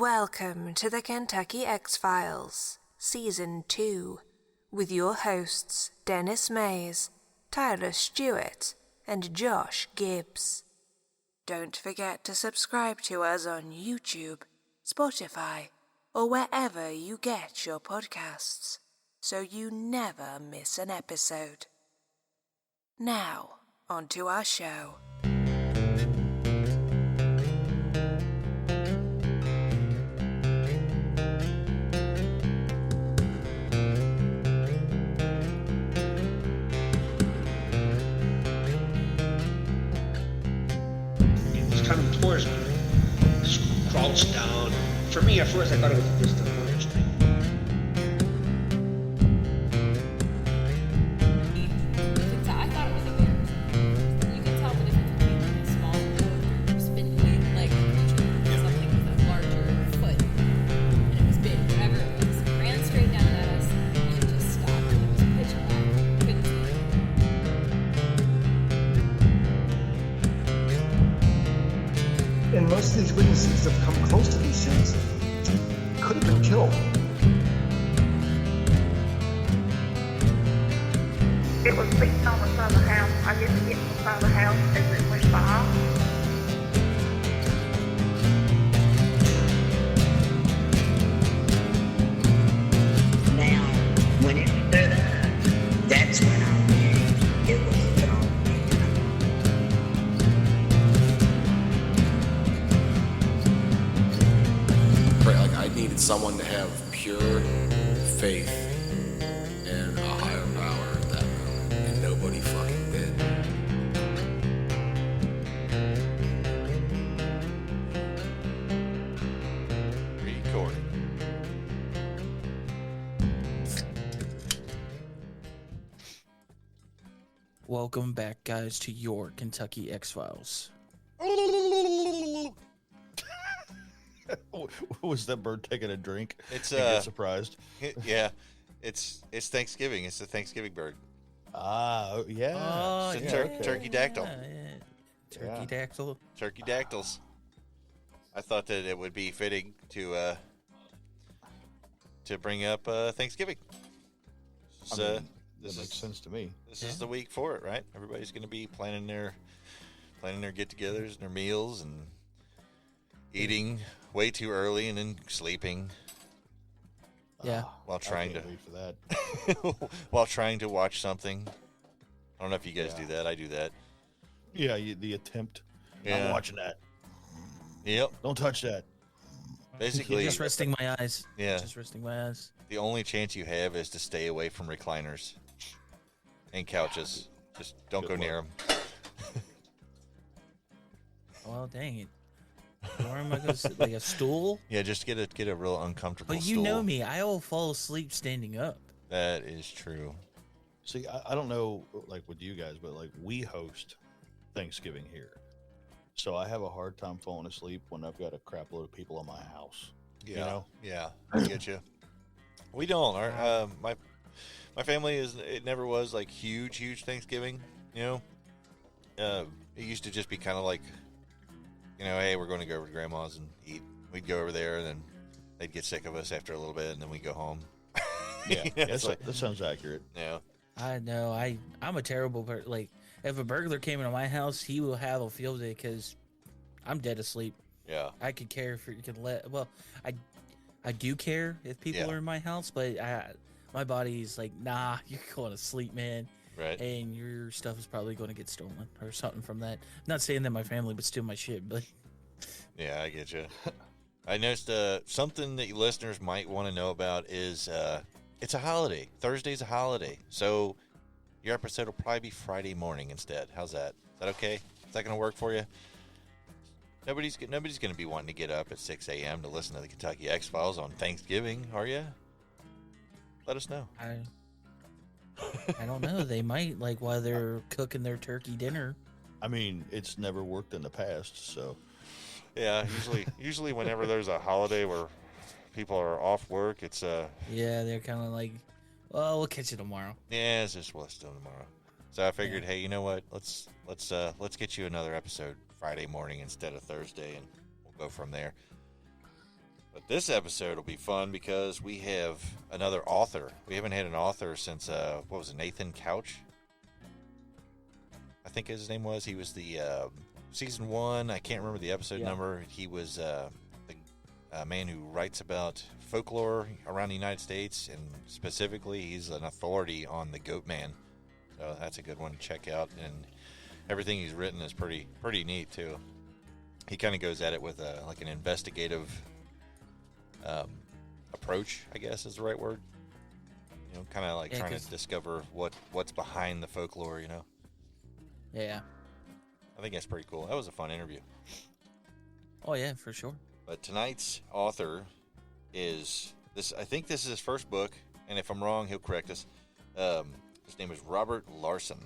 Welcome to the Kentucky X-Files, Season 2, with your hosts Dennis Mays, Tyler Stewart, and Josh Gibbs. Don't forget to subscribe to us on YouTube, Spotify, or wherever you get your podcasts, so you never miss an episode. Now, on to our show. Coming towards me, just crouched down. For me, at first, I thought it was just a furniture thing. I thought it was a bear. You can tell the difference between like a small or spindly leg creature and something with a larger foot. And it was big, whatever it was. It ran straight down at us and just stopped. And it was pitch black. Couldn't see it. And most of these witnesses that have come close to these things could have been killed. It was beating on the side of the house. I didn't get the side of the house as it went by. Now, when it stood up, that's when I knew it was gone. Like I needed someone to have pure faith in a higher power at that moment, and nobody fucking did. Recording. Welcome back, guys, to your Kentucky X-Files. Was that bird taking a drink? It's get surprised. Yeah, it's Thanksgiving. It's the Thanksgiving bird. Yeah. It's a turkey dactyl. Yeah. Turkey dactyl. Turkey dactyls. I thought that it would be fitting to bring up Thanksgiving. That makes sense to me. This is the week for it, right? Everybody's going to be planning their get-togethers and their meals and eating way too early and then sleeping. Yeah. While trying I can't wait for that. while trying to watch something. I don't know if you guys do that. I do that. Yeah, the attempt. Yeah. I'm watching that. Yep. Don't touch that. Basically, Just resting my eyes. Yeah. Just resting my eyes. the only chance you have is to stay away from recliners and couches. Just don't go near them. Well, dang it. Where am I going to sit? Like a stool? Yeah, just get a real uncomfortable But you stool. know me. I will fall asleep standing up. That is true. See, I don't know, like with you guys, but like we host Thanksgiving here, so I have a hard time falling asleep when I've got a crap load of people in my house. Yeah, You know? yeah, I get you. We don't. Our my family it never was like huge Thanksgiving. You know, it used to just be kind of like, you know, hey, we're going to go over to grandma's and eat. We'd go over there, and then they'd get sick of us after a little bit, and then we'd go home. Yeah, It's like, that sounds accurate. yeah, I know. I'm a terrible person. Like, if a burglar came into my house, he will have a field day because I'm dead asleep. yeah, I could care if you can let. Well, I do care if people Yeah. are in my house, but my body's like, nah, you're going to sleep, man. right. And your stuff is probably going to get stolen or something from that. Not saying that my family would steal my shit, but Yeah, I get you. I noticed something that you listeners might want to know about is it's a holiday. Thursday's a holiday, so your episode will probably be Friday morning instead. How's that? Is that okay? Is that going to work for you? Nobody's going to be wanting to get up at 6 a.m. to listen to the Kentucky X-Files on Thanksgiving, are you? Let us know. I don't know. They might, like, while they're cooking their turkey dinner. I mean, it's never worked in the past, so Yeah, usually whenever there's a holiday where people are off work, it's Yeah, they're kind of like, well, we'll catch you tomorrow. yeah, it's just what's doing tomorrow. So I figured, hey, you know what? Let's get you another episode Friday morning instead of Thursday, and we'll go from there. But this episode will be fun because we have another author. We haven't had an author since, what was it, Nathan Couch? I think his name was. He was the season 1. I can't remember the episode number. He was the man who writes about folklore around the United States, and specifically, he's an authority on the Goat Man. So that's a good one to check out, and everything he's written is pretty neat too. He kind of goes at it with like an investigative approach, I guess is the right word. You know, kind of like trying to discover what's behind the folklore. You know. Yeah. I think that's pretty cool. That was a fun interview. Oh yeah, for sure. But tonight's author is this. I think this is his first book, and if I'm wrong, he'll correct us. His name is Robert Larsen,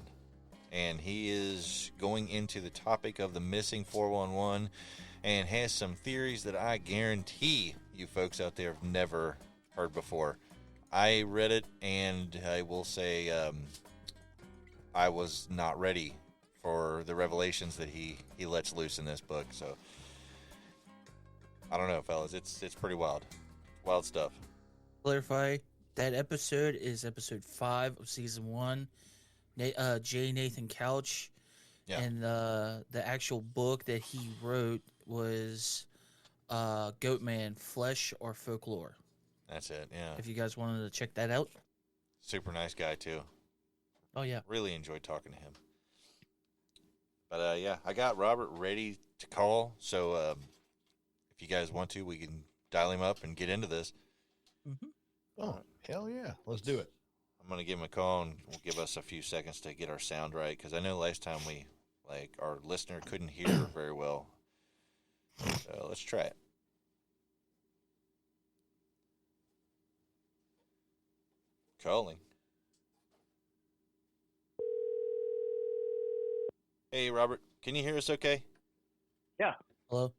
and he is going into the topic of the missing 411, and has some theories that I guarantee you folks out there have never heard before. I read it, and I will say I was not ready for the revelations that he lets loose in this book. So I don't know, fellas. It's pretty wild. Wild stuff. Clarify, that episode is episode 5 of season 1. J. Nathan Couch. Yeah. And the actual book that he wrote was Goat Man, Flesh or Folklore. That's it, yeah. If you guys wanted to check that out. Super nice guy, too. Oh, yeah. Really enjoyed talking to him. But, yeah, I got Robert ready to call. So if you guys want to, we can dial him up and get into this. Mm-hmm. Oh, hell yeah. Let's do it. I'm going to give him a call, and we'll give us a few seconds to get our sound right, because I know last time our listener couldn't hear very well. So let's try it. Calling. Hey, Robert, can you hear us okay? Yeah. Hello?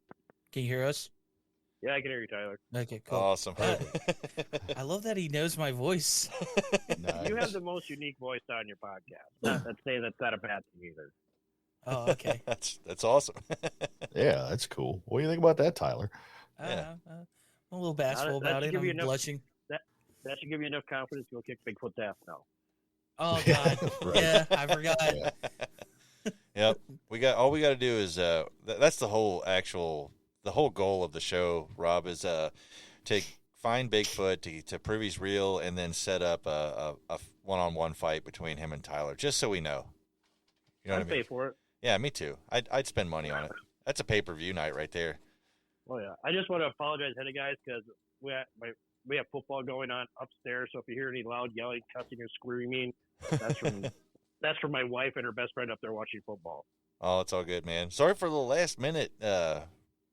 Can you hear us? Yeah, I can hear you, Tyler. Okay, cool. Awesome. I love that he knows my voice. You have the most unique voice on your podcast. Not saying that's not a bad thing either. Oh, okay. That's awesome. Yeah, that's cool. What do you think about that, Tyler? Yeah. I'm a little bashful That about should it. give you I'm enough- blushing. That should give you enough confidence to go kick Bigfoot's ass now. Oh, God. Right. Yeah, I forgot. Yeah. Yep. All we got to do is that's the whole goal of the show, Rob, is to find Bigfoot, to prove he's real, and then set up a one-on-one fight between him and Tyler, just so we know. You know I'd what I mean? pay for it. Yeah, me too. I'd spend money on it. That's a pay-per-view night right there. Oh yeah. I just want to apologize ahead of guys because we have football going on upstairs. So if you hear any loud yelling, cussing, or screaming, that's from my wife and her best friend up there watching football. Oh, it's all good, man. Sorry for the last minute,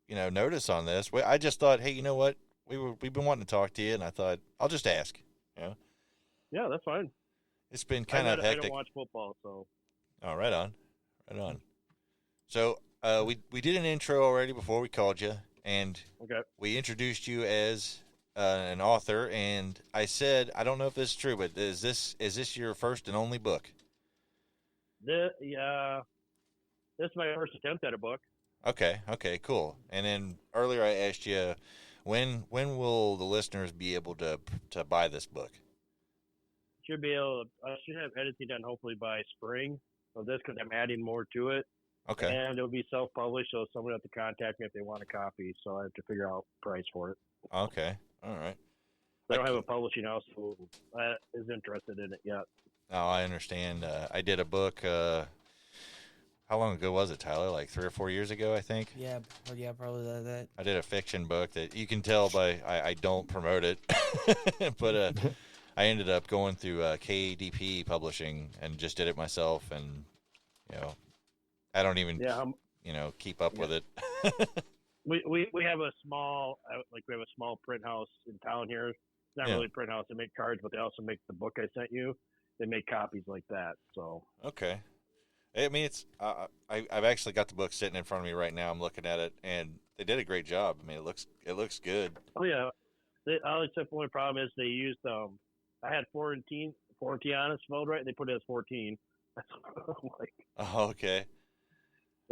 notice on this. I just thought, hey, you know what? We've been wanting to talk to you, and I thought I'll just ask. Yeah. Yeah, that's fine. It's been kind of hectic. I don't watch football, so. Oh, right on. So we did an intro already before we called you, and we introduced you as an author. And I said, I don't know if this is true, but is this your first and only book? This is my first attempt at a book. Okay, cool. And then earlier I asked you, when will the listeners be able to buy this book? I should have editing done hopefully by spring of this because I'm adding more to it. Okay. And it'll be self-published, so someone will have to contact me if they want a copy. So I have to figure out price for it. Okay. All right. I don't have a publishing house who is interested in it yet. Oh, I understand. I did a book. How long ago was it, Tyler? Like 3 or 4 years ago, I think. Yeah, probably that. I did a fiction book that you can tell by I don't promote it, but I ended up going through KDP Publishing and just did it myself, and I don't even keep up with it. We have a small print house in town here. It's not really a print house. They make cards, but they also make the book I sent you. They make copies like that. So okay. I mean, it's I've actually got the book sitting in front of me right now. I'm looking at it, and they did a great job. I mean, it looks good. Oh yeah. The only problem is they used I had 14 on it spelled right. They put it as 14. That's what I'm like. Oh, okay.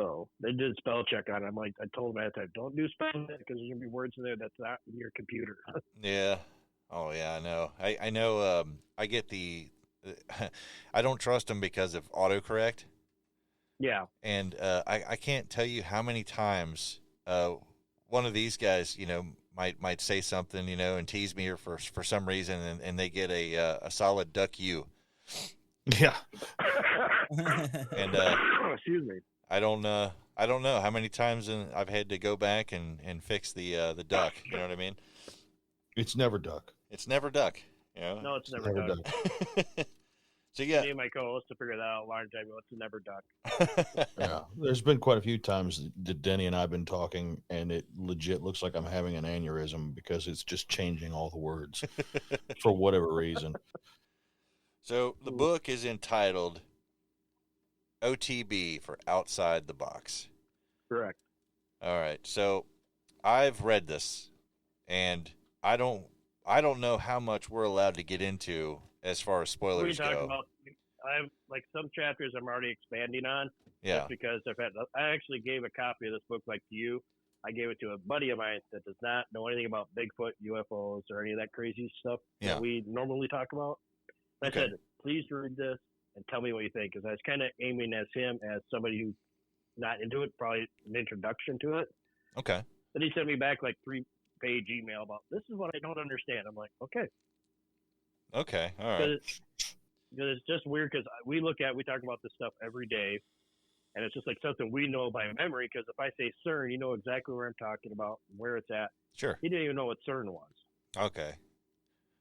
So they did spell check on it. I'm like, I told them at that time, don't do spell check because there's gonna be words in there that's not in your computer. Yeah. Oh yeah, I know. I know. I get the. I don't trust them because of autocorrect. Yeah. And I can't tell you how many times one of these guys, might say something, and tease me or for some reason, and they get a solid duck you. Yeah. And excuse me. I don't know how many times I've had to go back and fix the duck. You know what I mean? It's never duck. It's never duck. No, it's never duck. So yeah, me and my co-host to figure that out a long time ago. It's never duck. Yeah, there's been quite a few times that Denny and I've been talking, and it legit looks like I'm having an aneurysm because it's just changing all the words for whatever reason. So the book is entitled O.T.B. for Outside the Box. Correct. All right. So I've read this, and I don't know how much we're allowed to get into as far as spoilers go. I'm like some chapters I'm already expanding on. Yeah. Just because I actually gave a copy of this book to you. I gave it to a buddy of mine that does not know anything about Bigfoot, UFOs, or any of that crazy stuff that we normally talk about. I said, please read this and tell me what you think, because I was kind of aiming as him as somebody who's not into it, probably an introduction to it. Okay. Then he sent me back 3-page email about, this is what I don't understand. I'm like, okay. Okay, all right. Because it's just weird because we talk about this stuff every day, and it's just something we know by memory, because if I say CERN, you know exactly where I'm talking about, where it's at. Sure. He didn't even know what CERN was. Okay.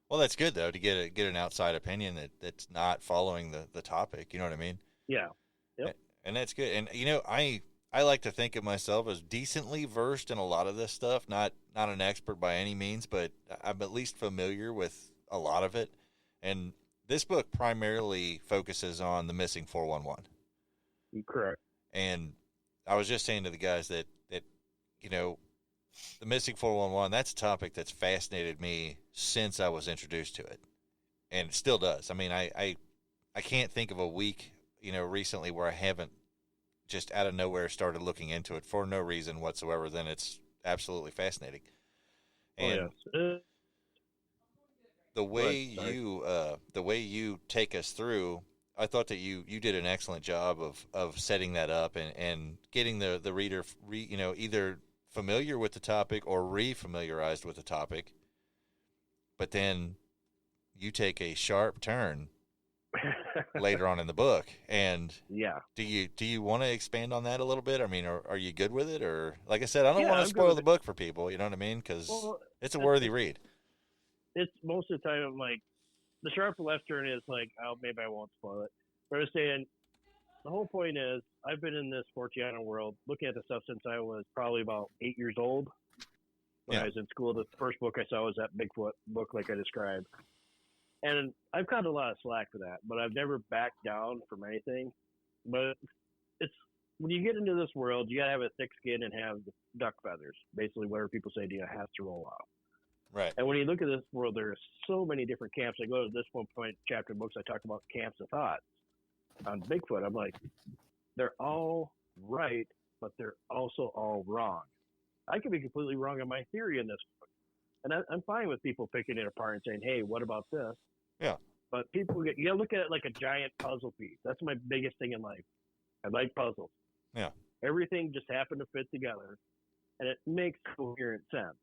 Well, that's good, though, to get an outside opinion that's not following the topic. You know what I mean? Yeah. Yep. And that's good. And, I like to think of myself as decently versed in a lot of this stuff. Not an expert by any means, but I'm at least familiar with a lot of it. And this book primarily focuses on the missing 411. Correct. And I was just saying to the guys that the missing 411, that's a topic that's fascinated me since I was introduced to it. And it still does. I mean, I can't think of a week, recently where I haven't just out of nowhere started looking into it for no reason whatsoever. Then it's absolutely fascinating. And the way you take us through, I thought that you did an excellent job of setting that up and getting the reader either familiar with the topic or re-familiarized with the topic. But then you take a sharp turn later on in the book, and do you want to expand on that a little bit? I mean, are you good with it? Or like I said, I don't want to spoil the book for people. You know what I mean? Because it's a worthy read. It's most of the time I'm like, the sharp left turn is maybe I won't spoil it. But I was saying, the whole point is, I've been in this Forteana world looking at the stuff since I was probably about 8 years old. When I was in school, the first book I saw was that Bigfoot book, like I described. And I've got a lot of slack for that, but I've never backed down from anything. But it's when you get into this world, you got to have a thick skin and have duck feathers. Basically, whatever people say to you has to roll out. Right. And when you look at this world, there are so many different camps. I go to this one point chapter books, I talk about camps of thoughts on Bigfoot. I'm like, they're all right, but they're also all wrong. I could be completely wrong on my theory in this book. And I'm fine with people picking it apart and saying, hey, what about this? Yeah. But you gotta look at it like a giant puzzle piece. That's my biggest thing in life. I like puzzles. Yeah. Everything just happened to fit together, and it makes coherent sense.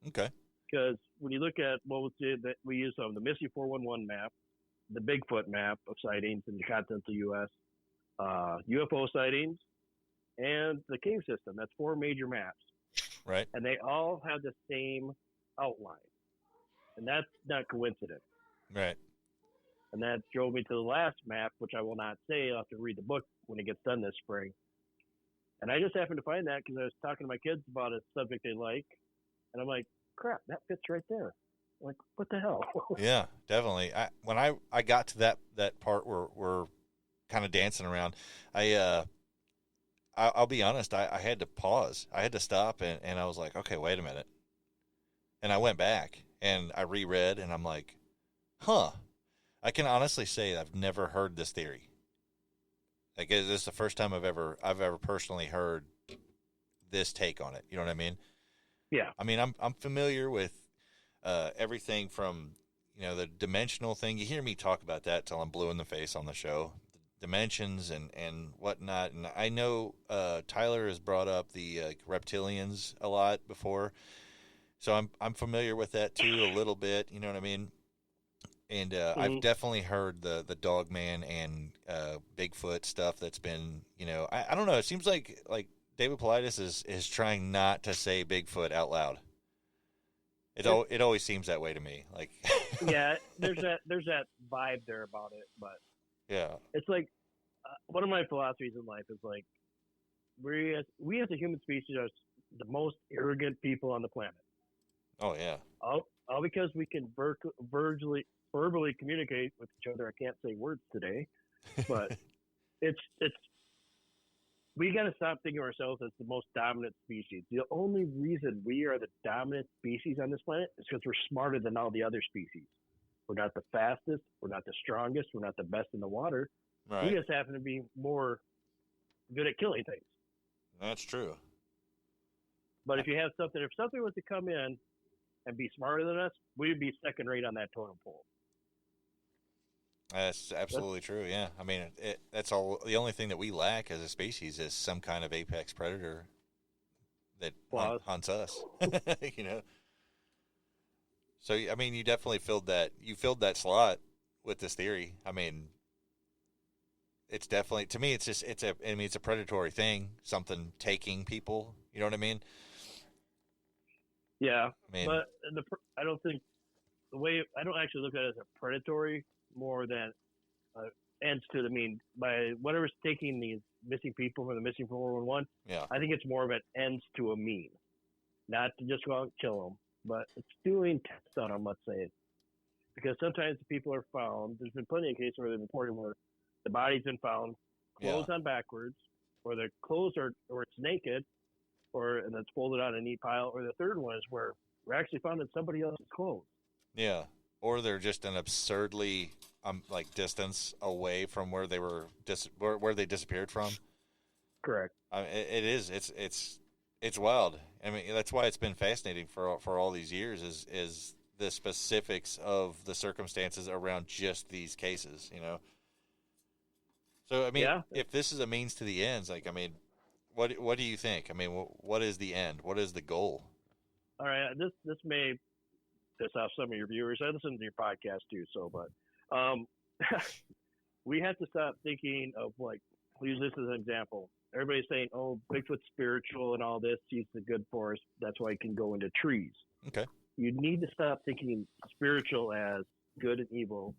Okay. Because when you look at what that we use on the missing 411 map, the Bigfoot map of sightings in the continental U.S., UFO sightings, and the cave system. That's 4 major maps. Right. And they all have the same outline. And that's not coincidence. Right. And that drove me to the last map, which I will not say. I'll have to read the book when it gets done this spring. And I just happened to find that because I was talking to my kids about a subject they like. And I'm like, crap, that fits right there. I'm like, what the hell? Yeah, definitely. When I got to that part where we're kind of dancing around, I'll be honest, I had to pause. I had to stop, and I was like, okay, wait a minute. And I went back, and I reread, and I'm like, huh. I can honestly say I've never heard this theory. Like, this is the first time I've ever personally heard this take on it. You know what I mean? Yeah. I mean, I'm familiar with everything from, the dimensional thing. You hear me talk about that till I'm blue in the face on the show. The dimensions and whatnot. And I know Tyler has brought up the reptilians a lot before. So I'm familiar with that too a little bit. You know what I mean? And I've definitely heard the dog man and Bigfoot stuff that's been, I don't know. It seems like David Paulides is trying not to say Bigfoot out loud. It always seems that way to me. Like, yeah, there's that vibe there about it, but yeah, it's like one of my philosophies in life is like we as a human species are the most arrogant people on the planet. Oh yeah. All because we can verbally communicate with each other. I can't say words today, but it's we got to stop thinking of ourselves as the most dominant species. The only reason we are the dominant species on this planet is because we're smarter than all the other species. We're not the fastest. We're not the strongest. We're not the best in the water. Right. We just happen to be more good at killing things. That's true. But if something was to come in and be smarter than us, we'd be second rate on that totem pole. That's absolutely true. Yeah, I mean, that's all. The only thing that we lack as a species is some kind of apex predator that hunts us. So I mean, you definitely filled that slot with this theory. I mean, it's definitely, to me, it's a predatory thing. Something taking people. You know what I mean? Yeah, I mean, but I don't actually look at it as a predatory more than ends to the mean. By whatever's taking these missing people from the missing 411, yeah, I think it's more of an ends to a mean. Not to just go out and kill them, but it's doing tests on them, let's say. Because sometimes the people are found, there's been plenty of cases where they've reported where the body's been found clothes on backwards, or the clothes or it's naked, and it's folded on a neat pile, or the third one is where we're actually found in somebody else's clothes. Yeah, or they're just an absurdly distance away from where they were where they disappeared from. Correct. It's wild. I mean, that's why it's been fascinating for all these years is the specifics of the circumstances around just these cases. So I mean, if this is a means to the ends, I mean, what do you think? I mean, what is the end? What is the goal? All right, this may piss off some of your viewers. I listen to your podcast too, but we have to stop thinking of, like, we'll use this as an example. Everybody's saying, "Oh, Bigfoot's spiritual and all this. He's the good force. That's why he can go into trees." Okay. You need to stop thinking spiritual as good and evil.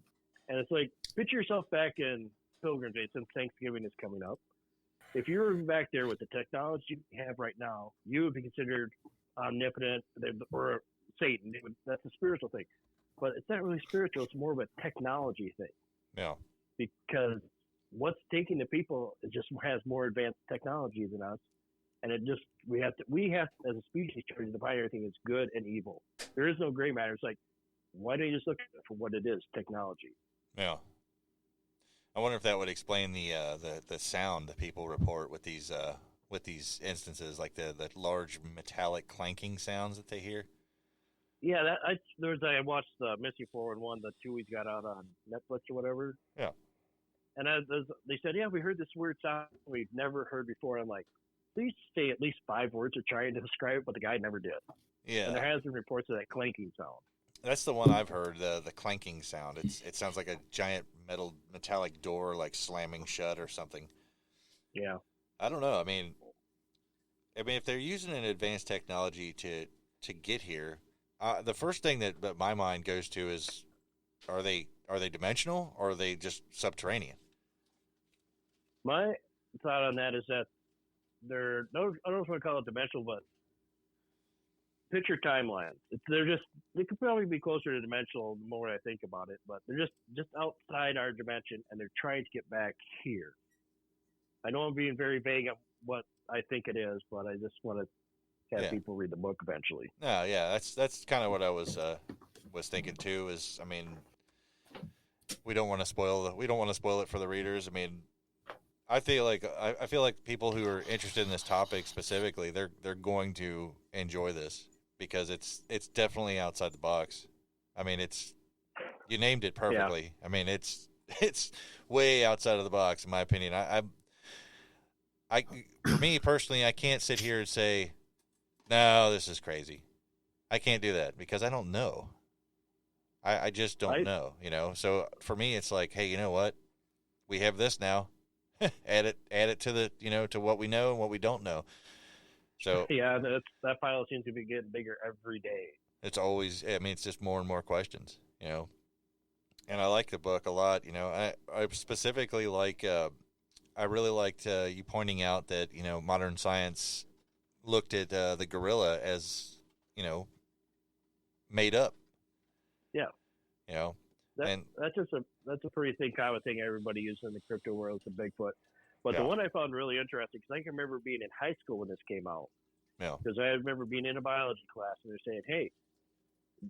And it's like, picture yourself back in Pilgrim's Day, since Thanksgiving is coming up. If you were back there with the technology you have right now, you would be considered omnipotent or Satan. That's a spiritual thing. But it's not really spiritual. It's more of a technology thing. Yeah. Because what's taking the people just has more advanced technology than us. And we have as a species try to define everything as good and evil. There is no gray matter. It's like, why don't you just look at it for what it is, technology? Yeah. I wonder if that would explain the sound that people report with these instances, like the large metallic clanking sounds that they hear. Yeah, I watched the Missing 411, the 2 weeks got out on Netflix or whatever. Yeah. And they said, yeah, we heard this weird sound we've never heard before. I'm like, please say at least 5 words or trying to describe it, but the guy never did. Yeah. And there has been reports of that clanking sound. That's the one I've heard, the clanking sound. It sounds like a giant metallic door, like slamming shut or something. Yeah. I don't know. I mean, if they're using an advanced technology to get here, the first thing that my mind goes to is, are they dimensional or are they just subterranean? My thought on that is that I don't know if I want to call it dimensional, but picture timelines. They could probably be closer to dimensional the more I think about it, but they're just outside our dimension and they're trying to get back here. I know I'm being very vague on what I think it is, but I just want to have people read the book eventually. No, yeah, that's kind of what I was thinking too. Is, I mean, we don't want to spoil it for the readers. I mean, I feel like people who are interested in this topic specifically, they're going to enjoy this because it's definitely outside the box. I mean, you named it perfectly. I mean, it's way outside of the box in my opinion. I for me personally, I can't sit here and say, no, this is crazy. I can't do that because I don't know. I just don't know, you know. So for me, it's like, hey, you know what? We have this now. add it to the, you know, to what we know and what we don't know. So yeah, that pile seems to be getting bigger every day. It's always, I mean, it's just more and more questions, you know. And I like the book a lot, you know. I specifically like, I really liked you pointing out that, you know, modern science looked at the gorilla as, you know, made up. Yeah. You know, that's a pretty common thing everybody uses in the crypto world is the Bigfoot. But Yeah. the one I found really interesting, because I can remember being in high school when this came out. Yeah. Because I remember being in a biology class and they're saying, hey,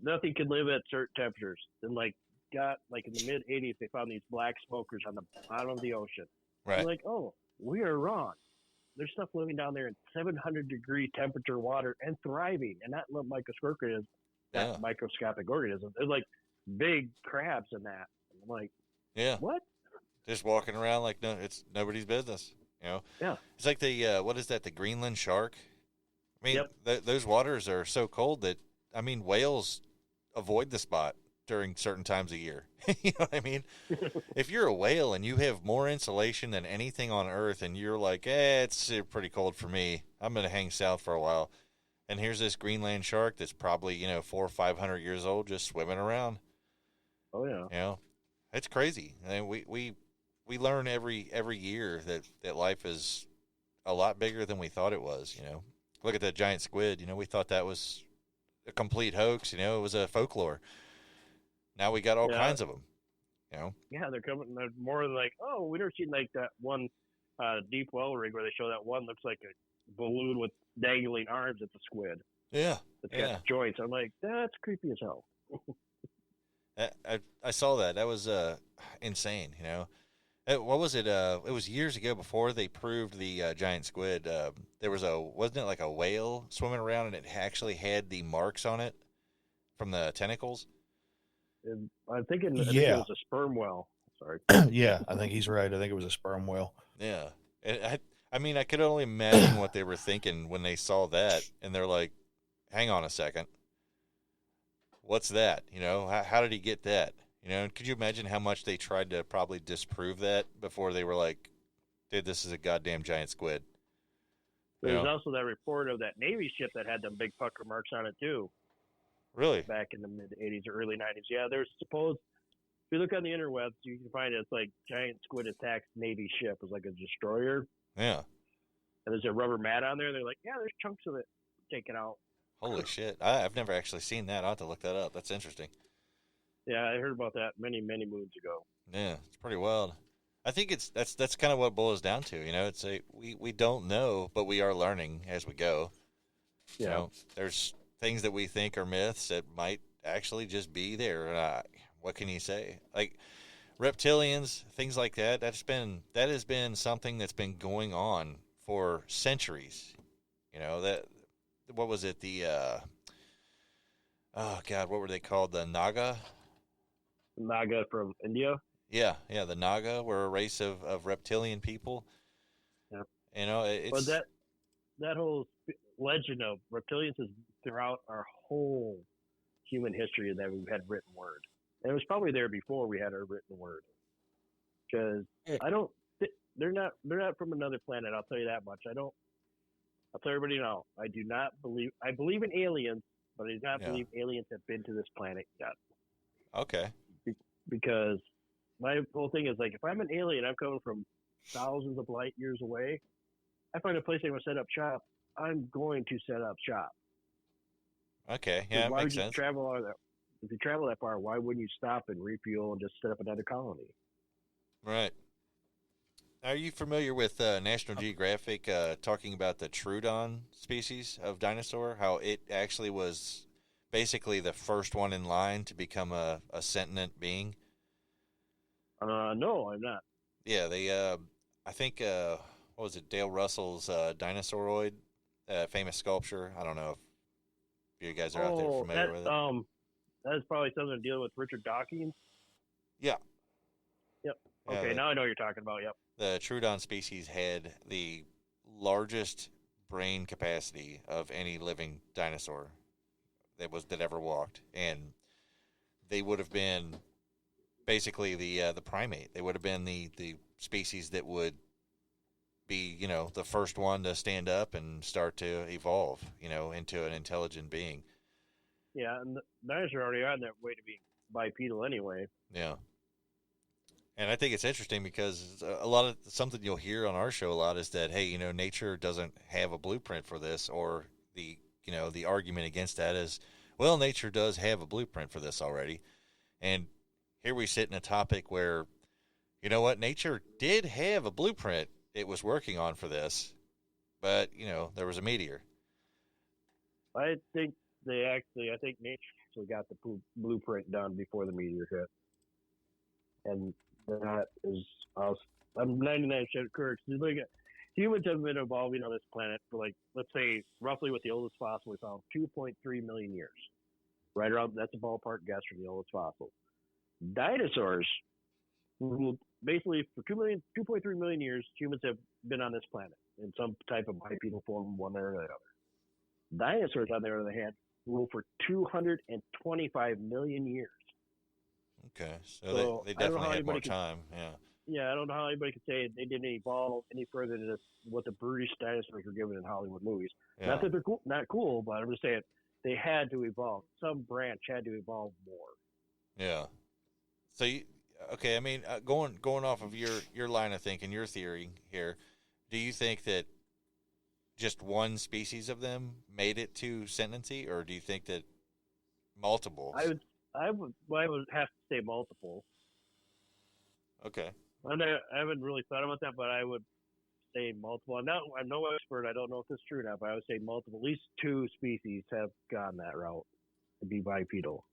nothing can live at certain temperatures. And in the mid 80s, they found these black smokers on the bottom of the ocean. Right. I'm like, oh, we are wrong. There's stuff living down there in 700-degree temperature water and thriving, and not microscopic organisms. There's like big crabs in that. I'm like, yeah, what? Just walking around like it's nobody's business. You know. Yeah. It's like the what is that? The Greenland shark. I mean, Yep. those waters are so cold that whales avoid the spot during certain times of year. You know what I mean? If you're a whale and you have more insulation than anything on Earth, and you're like, it's pretty cold for me, I'm gonna hang south for a while. And here's this Greenland shark that's probably 400 or 500 years old, just swimming around. Oh yeah. You know, it's crazy. I mean, we learn every year that life is a lot bigger than we thought it was. You know, look at that giant squid. You know, we thought that was a complete hoax. You know, it was a folklore. Now we got all kinds of them. You know. Yeah, they're coming. They're more like, oh, we never seen like that one deep well rig where they show that one looks like a balloon with dangling arms. It's a squid. Yeah. It's got joints. I'm like, that's creepy as hell. I saw that. That was insane. You know. What was it? It was years ago before they proved the giant squid. There was wasn't it like a whale swimming around and it actually had the marks on it from the tentacles? I'm thinking it was a sperm whale. Sorry. Yeah, I think he's right. I think it was a sperm whale. Yeah. I mean, I could only imagine what they were thinking when they saw that, and they're like, hang on a second. What's that? You know, how did he get that? You know, could you imagine how much they tried to probably disprove that before they were like, dude, this is a goddamn giant squid. There's also that report of that Navy ship that had them big pucker marks on it, too. Really? Back in the mid-'80s or early '90s. Yeah, there's supposed, if you look on the interwebs, you can find it's like giant squid attacked Navy ship. It's like a destroyer. Yeah. And there's a rubber mat on there. They're like, yeah, there's chunks of it taken out. Holy shit. I've never actually seen that. I'll have to look that up. That's interesting. Yeah, I heard about that many moons ago. Yeah, it's pretty wild. I think that's kind of what it boils down to. You know, it's we don't know, but we are learning as we go. Yeah. You know, there's things that we think are myths that might actually just be there. What can you say? Like reptilians, things like that. That has been something that's been going on for centuries. You know, what was it? The oh God, what were they called? The Naga? Naga from India? Yeah, the Naga were a race of reptilian people. Yeah. You know, it's... But that whole legend of reptilians is throughout our whole human history that we've had written word. And it was probably there before we had our written word. Because they're not from another planet, I'll tell you that much. I'll tell everybody now, I believe in aliens, but I do not believe aliens have been to this planet yet. Okay. Because my whole thing is like, if I'm an alien, I'm coming from thousands of light years away. I find a place I want to set up shop. I'm going to set up shop. Okay, yeah, that makes sense. If you travel that far, why wouldn't you stop and refuel and just set up another colony? Right. Are you familiar with National Geographic talking about the Troodon species of dinosaur? How it actually was basically the first one in line to become a sentient being? No, I'm not. Yeah, I think what was it? Dale Russell's Dinosauroid, famous sculpture. I don't know if you guys are out there familiar with it. That's probably something to deal with Richard Dawkins. Yeah. Yep. Yeah, Okay, now I know what you're talking about. Yep. The Troodon species had the largest brain capacity of any living dinosaur that ever walked, and they would have been basically the primate. They would have been the species that would be, the first one to stand up and start to evolve, into an intelligent being. Yeah, and the dinosaurs are already on their way to being bipedal anyway. Yeah. And I think it's interesting because a lot of something you'll hear on our show a lot is that, hey, nature doesn't have a blueprint for this, or the argument against that is, well, nature does have a blueprint for this already. And here we sit in a topic where, you know what, nature did have a blueprint it was working on for this, but, there was a meteor. I think nature actually got the blueprint done before the meteor hit. And that is, I'm 99% correct. Humans have been evolving on this planet for, let's say, roughly with the oldest fossil we found, 2.3 million years. Right around, that's a ballpark guess for the oldest fossil. Dinosaurs, basically for 2.3 million years, humans have been on this planet in some type of bipedal form, one or the other. Dinosaurs, on the other hand, ruled for 225 million years. Okay, so they definitely had more time. Yeah. Yeah, I don't know how anybody could say they didn't evolve any further than what the British dinosaurs were given in Hollywood movies. Yeah. Not that they're not cool, but I'm just saying they had to evolve. Some branch had to evolve more. Yeah. So okay, I mean, going off of your line of thinking, your theory here, do you think that just one species of them made it to sentiency, or do you think that multiple? I would have to say multiple. Okay. I haven't really thought about that, but I would say multiple. I'm no expert. I don't know if it's true or not, but I would say multiple. At least two species have gone that route to be bipedal.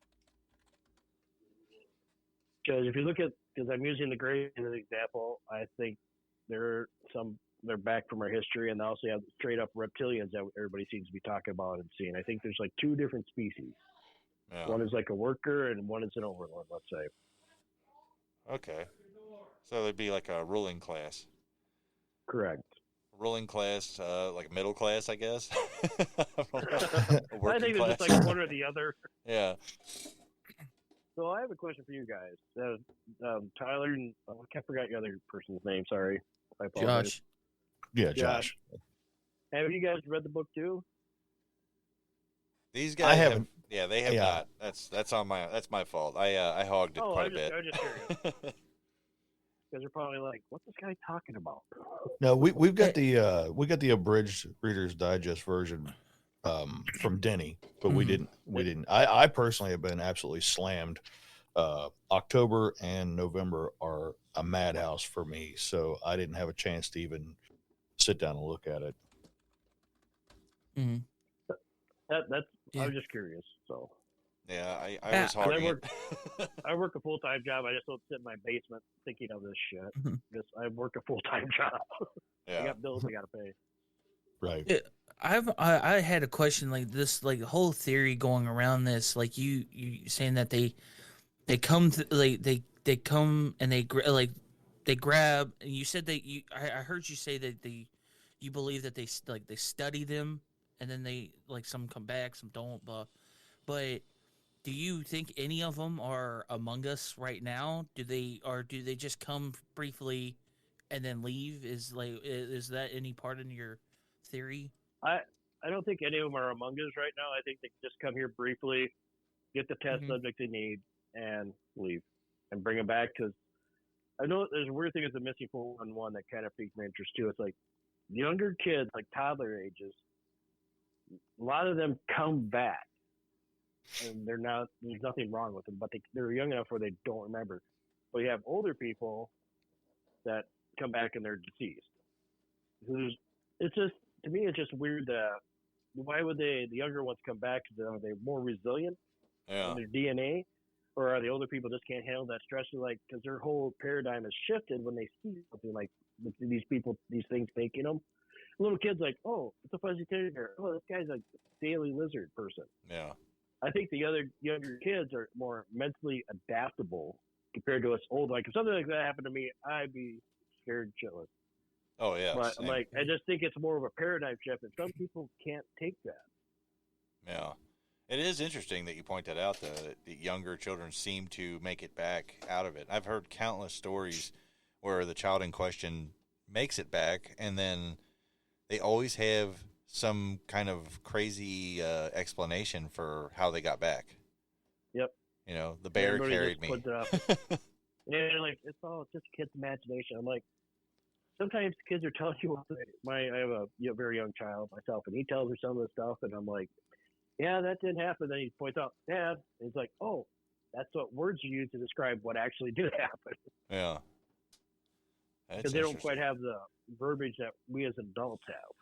Because if you look at, because I'm using the Greys as an example, I think they're back from our history, and they also have straight up reptilians that everybody seems to be talking about and seeing. I think there's two different species. Yeah. One is like a worker, and one is an overlord, let's say. Okay. So they'd be like a ruling class. Correct. Ruling class, like middle class, I guess. I think it's just one or the other. Yeah. So I have a question for you guys. Tyler, I forgot your other person's name. Sorry. I apologize. Josh. Yeah, Josh. Have you guys read the book too? These guys haven't. Yeah, they have not. That's my fault. I hogged it quite a bit. I'm just curious. Because they're probably like, "What's this guy talking about?" No, we've got the abridged Reader's Digest version from Denny, but we didn't. I personally have been absolutely slammed. October and November are a madhouse for me, so I didn't have a chance to even sit down and look at it. Mm-hmm. I was just curious. So yeah, I was hogging. I work a full-time job. I just don't sit in my basement thinking of this shit. Because I work a full-time job. Yeah. I got bills I got to pay. Right. Yeah, I had a question like this, like the whole theory going around this, like you saying that they come they come and they grab, and you said I heard you say that you believe that they study them, and then they some come back, some don't, but do you think any of them are among us right now? Do they just come briefly and then leave? Is that any part in your theory? I don't think any of them are among us right now. I think they just come here briefly, get the test subject they need, and leave, and bring them back. Because I know there's a weird thing is the missing 411 that kind of piqued my interest too. It's like younger kids, like toddler ages, a lot of them come back, and there's nothing wrong with them, but they're young enough where they don't remember. But you have older people that come back and they're deceased. It's just, to me, it's just weird that why would the younger ones come back? Are they more resilient in their DNA? or are the older people just can't handle that stress? Like, because their whole paradigm has shifted when they see something like these people, these things taking them. Little kids like, oh, it's a fuzzy teddy bear. Oh, this guy's a daily lizard person. Yeah. I think the other younger kids are more mentally adaptable compared to us old. Like, if something like that happened to me, I'd be scared shitless. Oh yeah. But Same. like, I just think it's more of a paradigm shift, and some people can't take that. Yeah. It is interesting that you point that out, though, that the younger children seem to make it back out of it. I've heard countless stories where the child in question makes it back, and then they always have some kind of crazy explanation for how they got back. Yep. You know, the bear Everybody carried just me. puts it up. And they're like, it's just kids' imagination. I'm like, sometimes kids are telling you what I have a very young child myself, and he tells me some of the stuff, and I'm like, yeah, that didn't happen. Then he points out, Dad, and he's like, oh, that's what words you use to describe what actually did happen. Yeah. Because they don't quite have the verbiage that we as adults have.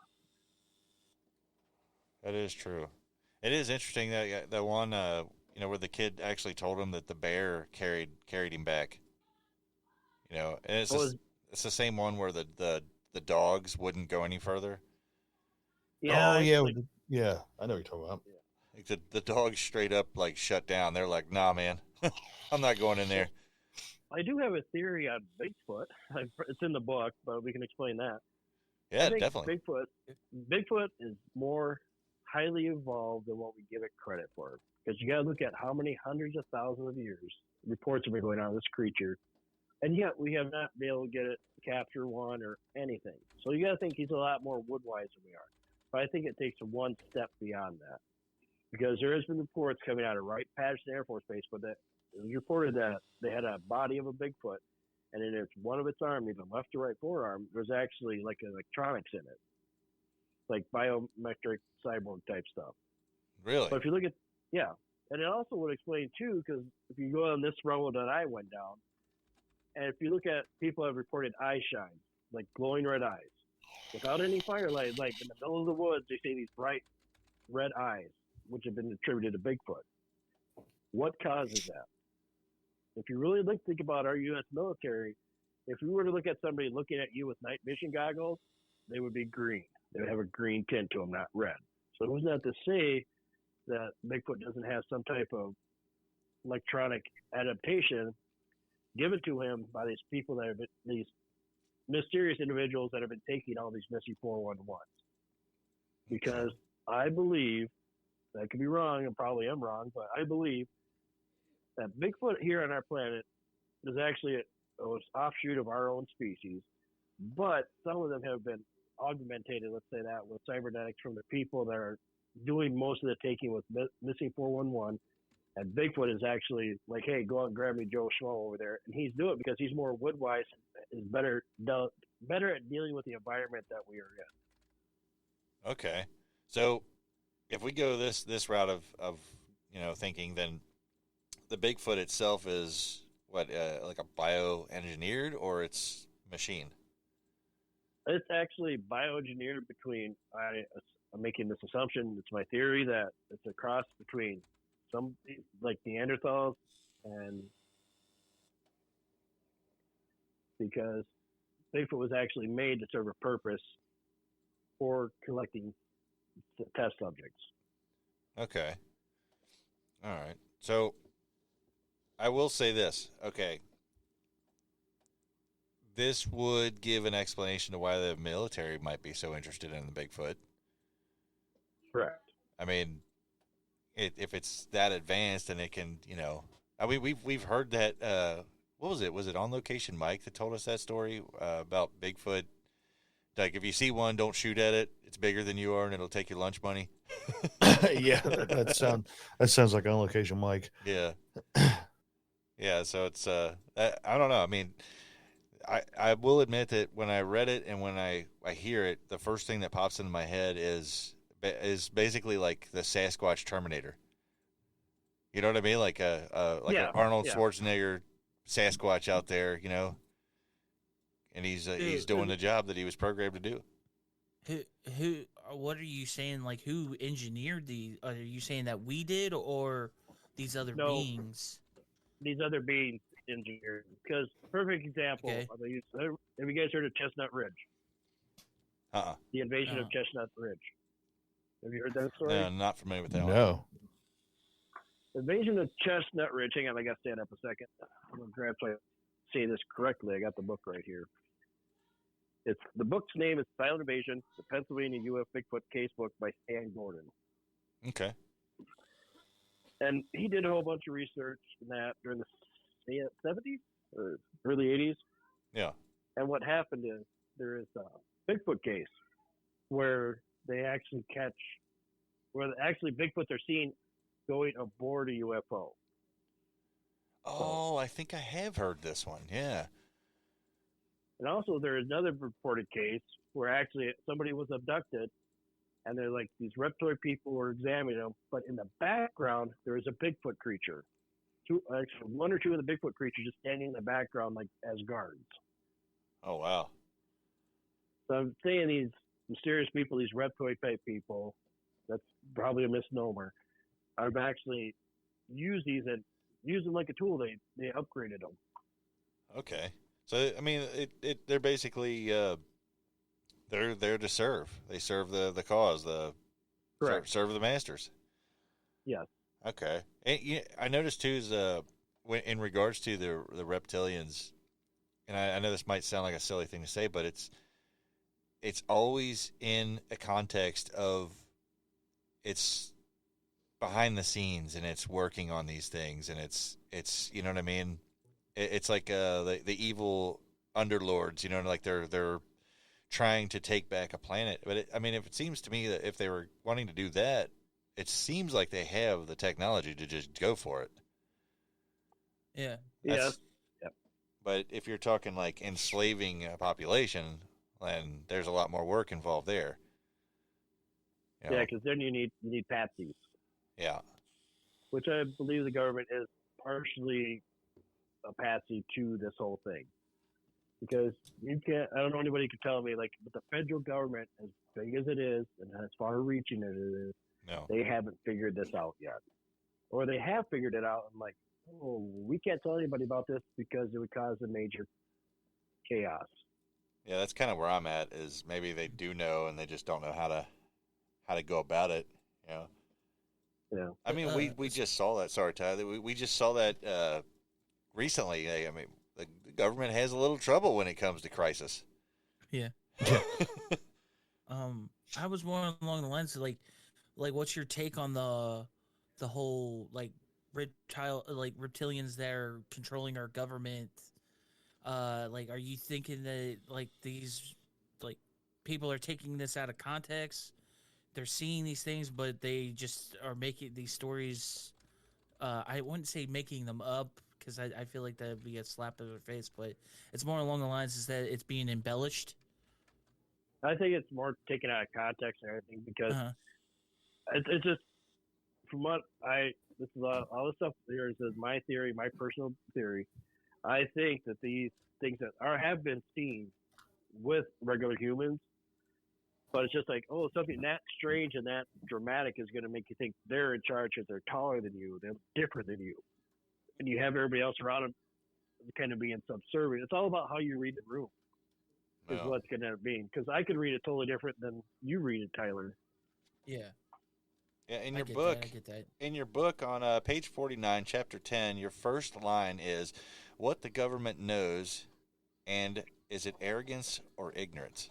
That is true. It is interesting that the one, where the kid actually told him that the bear carried him back. You know, and it's the same one where the dogs wouldn't go any further. Yeah. Oh yeah, yeah. I know what you're talking about. Like the dogs straight up like shut down. They're like, nah, man, I'm not going in there. I do have a theory on Bigfoot. It's in the book, but we can explain that. Yeah, I think definitely. Bigfoot is more highly evolved than what we give it credit for. Because you got to look at how many hundreds of thousands of years reports have been going on of this creature, and yet we have not been able to get it to capture one or anything. So you got to think he's a lot more wood-wise than we are. But I think it takes one step beyond that. Because there has been reports coming out of Wright-Patterson Air Force Base, but it was reported that they had a body of a Bigfoot, and in one of its arms, either left or right forearm, there's actually like electronics in it, like biometric cyborg type stuff. Really? But if you look at, and it also would explain too, because if you go on this road that I went down, and if you look at people have reported eye shine, like glowing red eyes, without any firelight, like in the middle of the woods, they say these bright red eyes, which have been attributed to Bigfoot. What causes that? If you really think about our U.S. military, if we were to look at somebody looking at you with night vision goggles, they would be green. They would have a green tint to them, not red. So who's not to say that Bigfoot doesn't have some type of electronic adaptation given to him by these people that have been, these mysterious individuals that have been taking all these missing 411s? Because I believe, I could be wrong, and probably am wrong, but I believe that Bigfoot here on our planet is actually an offshoot of our own species, but some of them have been augmented, let's say that, with cybernetics from the people that are doing most of the taking with missing 411. And Bigfoot is actually like, hey, go out and grab me Joe Schmo over there. And he's doing it because he's more woodwise and is better at dealing with the environment that we are in. Okay. So if we go this route of thinking, then the Bigfoot itself is what, like a bioengineered, or it's machine? It's actually bioengineered between, I'm making this assumption, it's my theory that it's a cross between some, like Neanderthals, and because Bigfoot was actually made to serve a purpose for collecting test subjects. Okay. All right. So I will say this. Okay. This would give an explanation to why the military might be so interested in the Bigfoot. Correct. I mean, if it's that advanced and it can, I mean, we've heard that. What was it? Was it On Location Mike that told us that story about Bigfoot? Like, if you see one, don't shoot at it. It's bigger than you are, and it'll take your lunch money. Yeah, that sounds like On Location Mike. Yeah. Yeah. So it's I don't know. I mean, I will admit that when I read it and when I hear it, the first thing that pops into my head is basically like the Sasquatch Terminator. You know what I mean? Like an Arnold Schwarzenegger Sasquatch out there, and he's doing the job that he was programmed to do. Who? What are you saying? Like, who engineered these? Are you saying that we did, or these other beings? these other beings engineered. Because perfect example, Okay. have you guys heard of Chestnut Ridge? The invasion of Chestnut Ridge. Have you heard that story? No, not familiar with that one. No. Invasion of Chestnut Ridge. Hang on, I got to stand up a second. I'm going to grab so I say this correctly. I got the book right here. The book's name is Silent Invasion, the Pennsylvania UF Bigfoot Casebook by Stan Gordon. Okay. And he did a whole bunch of research in that during the 70s or early 80s. Yeah. And what happened is there is a Bigfoot case where they actually Bigfoots are seen going aboard a UFO. Oh, I think I have heard this one. Yeah. And also there's another reported case where actually somebody was abducted and they're like these reptoid people were examining them, but in the background there is a Bigfoot creature. One or two of the Bigfoot creatures just standing in the background like as guards. Oh, wow. So I'm saying these mysterious people, these reptoid type people, that's probably a misnomer, are actually use these and use them like a tool. They upgraded them. Okay. So, I mean, they're basically, they're there to serve. They serve the cause, Correct. serve the masters. Yes. Okay. And I noticed, too, is in regards to the reptilians, and I know this might sound like a silly thing to say, but it's always in a context of it's behind the scenes and it's working on these things and it's you know what I mean? It's like the evil underlords, you know, like they're trying to take back a planet. But it seems to me that if they were wanting to do that, it seems like they have the technology to just go for it. Yeah. Yes. Yep. But if you're talking like enslaving a population, then there's a lot more work involved there. You know? Yeah, because then you need patsies. Yeah. Which I believe the government is partially a patsy to this whole thing. Because I don't know anybody who can tell me, like, with the federal government, as big as it is and as far reaching as it is, no, they haven't figured this out yet. Or they have figured it out and like, oh, we can't tell anybody about this because it would cause a major chaos. Yeah, that's kind of where I'm at, is maybe they do know and they just don't know how to go about it, you know. Yeah. I mean, we just saw that. Sorry, Tyler. We just saw that recently. I mean, the government has a little trouble when it comes to crisis. Yeah. I was more along the lines of like what's your take on the whole like reptilians that are controlling our government? Like, are you thinking that like these like people are taking this out of context? They're seeing these things, but they just are making these stories. I wouldn't say making them up, because I feel like that would be a slap in their face, but it's more along the lines is that it's being embellished. I think it's more taken out of context and everything, because it's just, from what this is all the stuff here is my theory, my personal theory. I think that these things that have been seen with regular humans, but it's just like, oh, something that strange and that dramatic is going to make you think they're in charge because they're taller than you, they're different than you. And you have everybody else around them kind of being subservient. It's all about how you read the room is what's going to end up being. Because I could read it totally different than you read it, Tyler. Yeah. Yeah, in your book, in your book on page 49, chapter 10, your first line is, "What the government knows, and is it arrogance or ignorance?"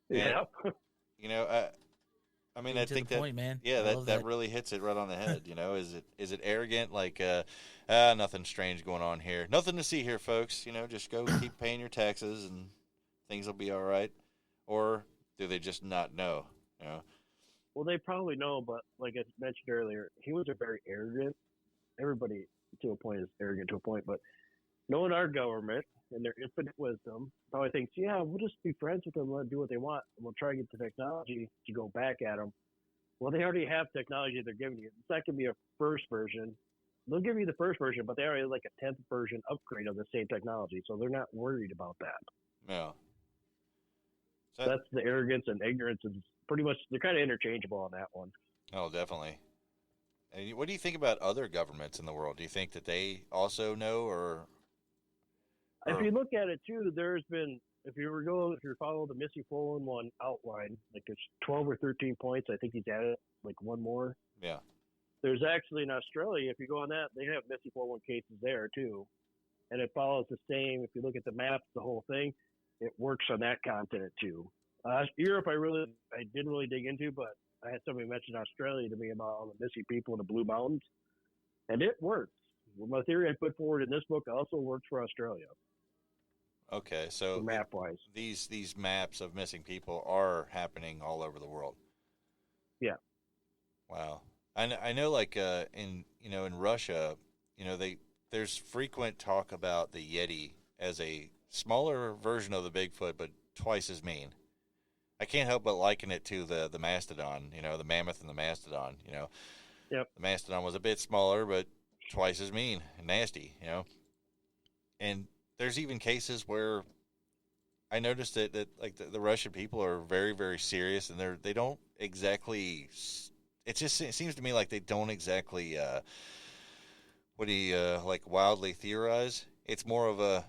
Yeah. And, you know, I mean, I think that, point, man. yeah, that really hits it right on the head. You know, is it arrogant? Like, nothing strange going on here. Nothing to see here, folks. You know, just go keep paying your taxes and things will be all right. Or do they just not know? You know? Well, they probably know, but like I mentioned earlier, humans are very arrogant. Everybody to a point is arrogant to a point, but knowing our government and their infinite wisdom probably thinks, yeah, we'll just be friends with them and let them do what they want, and we'll try to get the technology to go back at them. Well, they already have technology they're giving you. It's not going to be a first version. They'll give you the first version, but they already have like a 10th version upgrade of the same technology, so they're not worried about that. Yeah. So that's the arrogance and ignorance, and pretty much they're kind of interchangeable on that one. Oh, definitely. And what do you think about other governments in the world? Do you think that they also know, or If you look at it too, there's been if you follow the Missy 411 outline, like it's 12 or 13 points. I think he's added like one more. yeah? There's actually in Australia, if you go on that, they have Missy 411 cases there too, and it follows the same. If you look at the maps, the whole thing, it works on that continent too. Europe, I didn't really dig into, but I had somebody mention Australia to me about all the missing people in the Blue Mountains, and it works. Well, my theory I put forward in this book also works for Australia. Okay, so map wise, these maps of missing people are happening all over the world. Yeah. Wow. I know, like in Russia, there's frequent talk about the Yeti as a smaller version of the Bigfoot, but twice as mean. I can't help but liken it to the mastodon, the mammoth and the mastodon. Yep. The mastodon was a bit smaller, but twice as mean and nasty. And there's even cases where I noticed that like the Russian people are very, very serious, and they don't exactly. It seems to me like they don't exactly like wildly theorize. It's more of a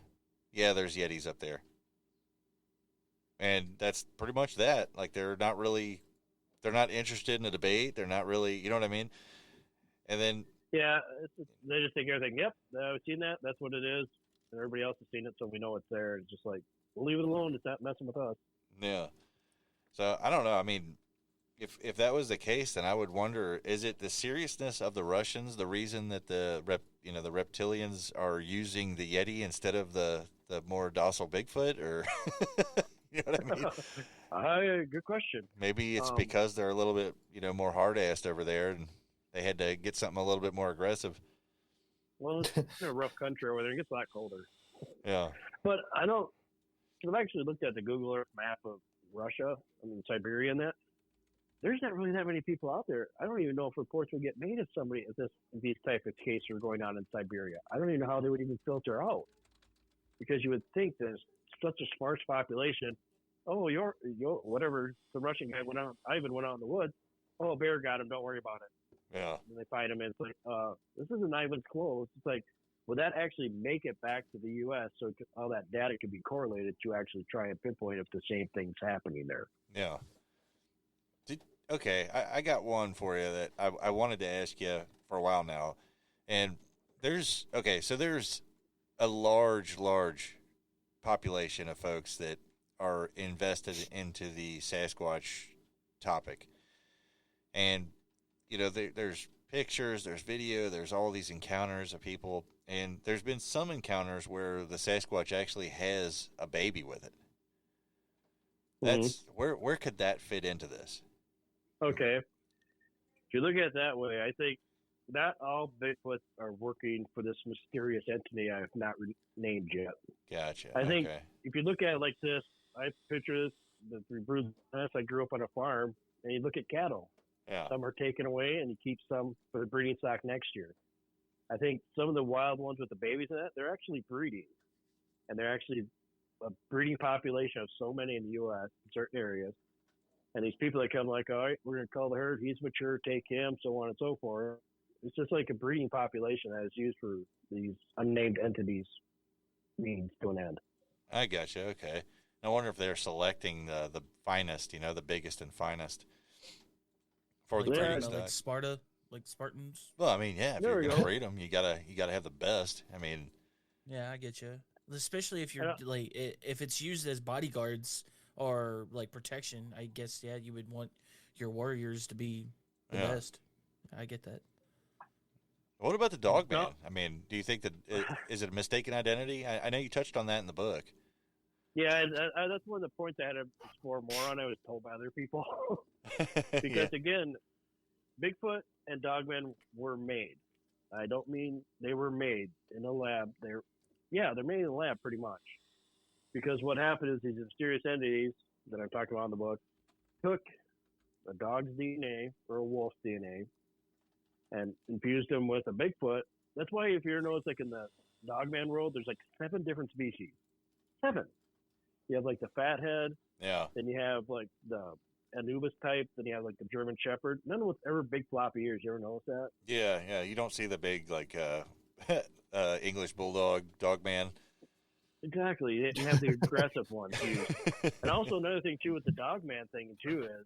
there's Yetis up there, and that's pretty much that. Like they're not interested in a debate. They're not really, you know what I mean? And then they just think everything. Yep, I've seen that. That's what it is. And everybody else has seen it, so we know it's there. It's just like, we'll leave it alone. It's not messing with us. Yeah. So I don't know. I mean, if that was the case, then I would wonder: is it the seriousness of the Russians the reason that the reptilians are using the Yeti instead of the more docile Bigfoot, or you know what I mean? Good question. Maybe it's because they're a little bit more hard-assed over there, and they had to get something a little bit more aggressive. Well, it's a rough country over there. It gets a lot colder. Yeah. But I've actually looked at the Google Earth map of Russia, Siberia and that. There's not really that many people out there. I don't even know if reports would get made if these type of cases are going on in Siberia. I don't even know how they would even filter out. Because you would think there's such a sparse population. Oh, whatever, some Russian guy Ivan went out in the woods. Oh, a bear got him, don't worry about it. Yeah. And they find him, and it's like, this isn't Ivan's clothes. It's like, would that actually make it back to the U.S. so all that data could be correlated to actually try and pinpoint if the same thing's happening there? Yeah. Okay, I got one for you that I wanted to ask you for a while now. And there's a large population of folks that are invested into the Sasquatch topic. And there's pictures, there's video, there's all these encounters of people, and there's been some encounters where the Sasquatch actually has a baby with it. That's where could that fit into this? Okay, if you look at it that way, I think not all Bigfoots are working for this mysterious entity I have not named yet. Gotcha. I think if you look at it like this, I picture this, the brood nest. I grew up on a farm, and you look at cattle. Yeah. Some are taken away, and you keep some for the breeding stock next year. I think some of the wild ones with the babies in it, they're actually breeding. And they're actually a breeding population of so many in the U.S. in certain areas. And these people that come like, all right, we're going to call the herd, he's mature, take him, so on and so forth. It's just like a breeding population that is used for these unnamed entities means to an end. I gotcha. Okay. I wonder if they're selecting the finest, the biggest and finest. For the breeding stock. Like Sparta, like Spartans. Well, I mean, yeah, if you're going to breed them, you gotta have the best. I mean, yeah, I get you. Especially if you're like, if it's used as bodyguards or like protection, I guess you would want your warriors to be the best. I get that. What about the dog man? I mean, do you think that is it a mistaken identity? I know you touched on that in the book. Yeah, that's one of the points I had to explore more on. I was told by other people. Because, again, Bigfoot and Dogman were made. I don't mean they were made in a lab. They're made in a lab pretty much. Because what happened is these mysterious entities that I'm talking about in the book took a dog's DNA or a wolf's DNA and infused them with a Bigfoot. That's why if you ever notice, like in the Dogman world, there's like 7 different species. 7. You have like the fathead. Yeah. Then you have like the Anubis type. Then you have like the German Shepherd. None with ever big floppy ears. You ever notice that? Yeah. You don't see the big like English bulldog dog man. Exactly. You have the aggressive ones too. And also another thing too with the dog man thing too is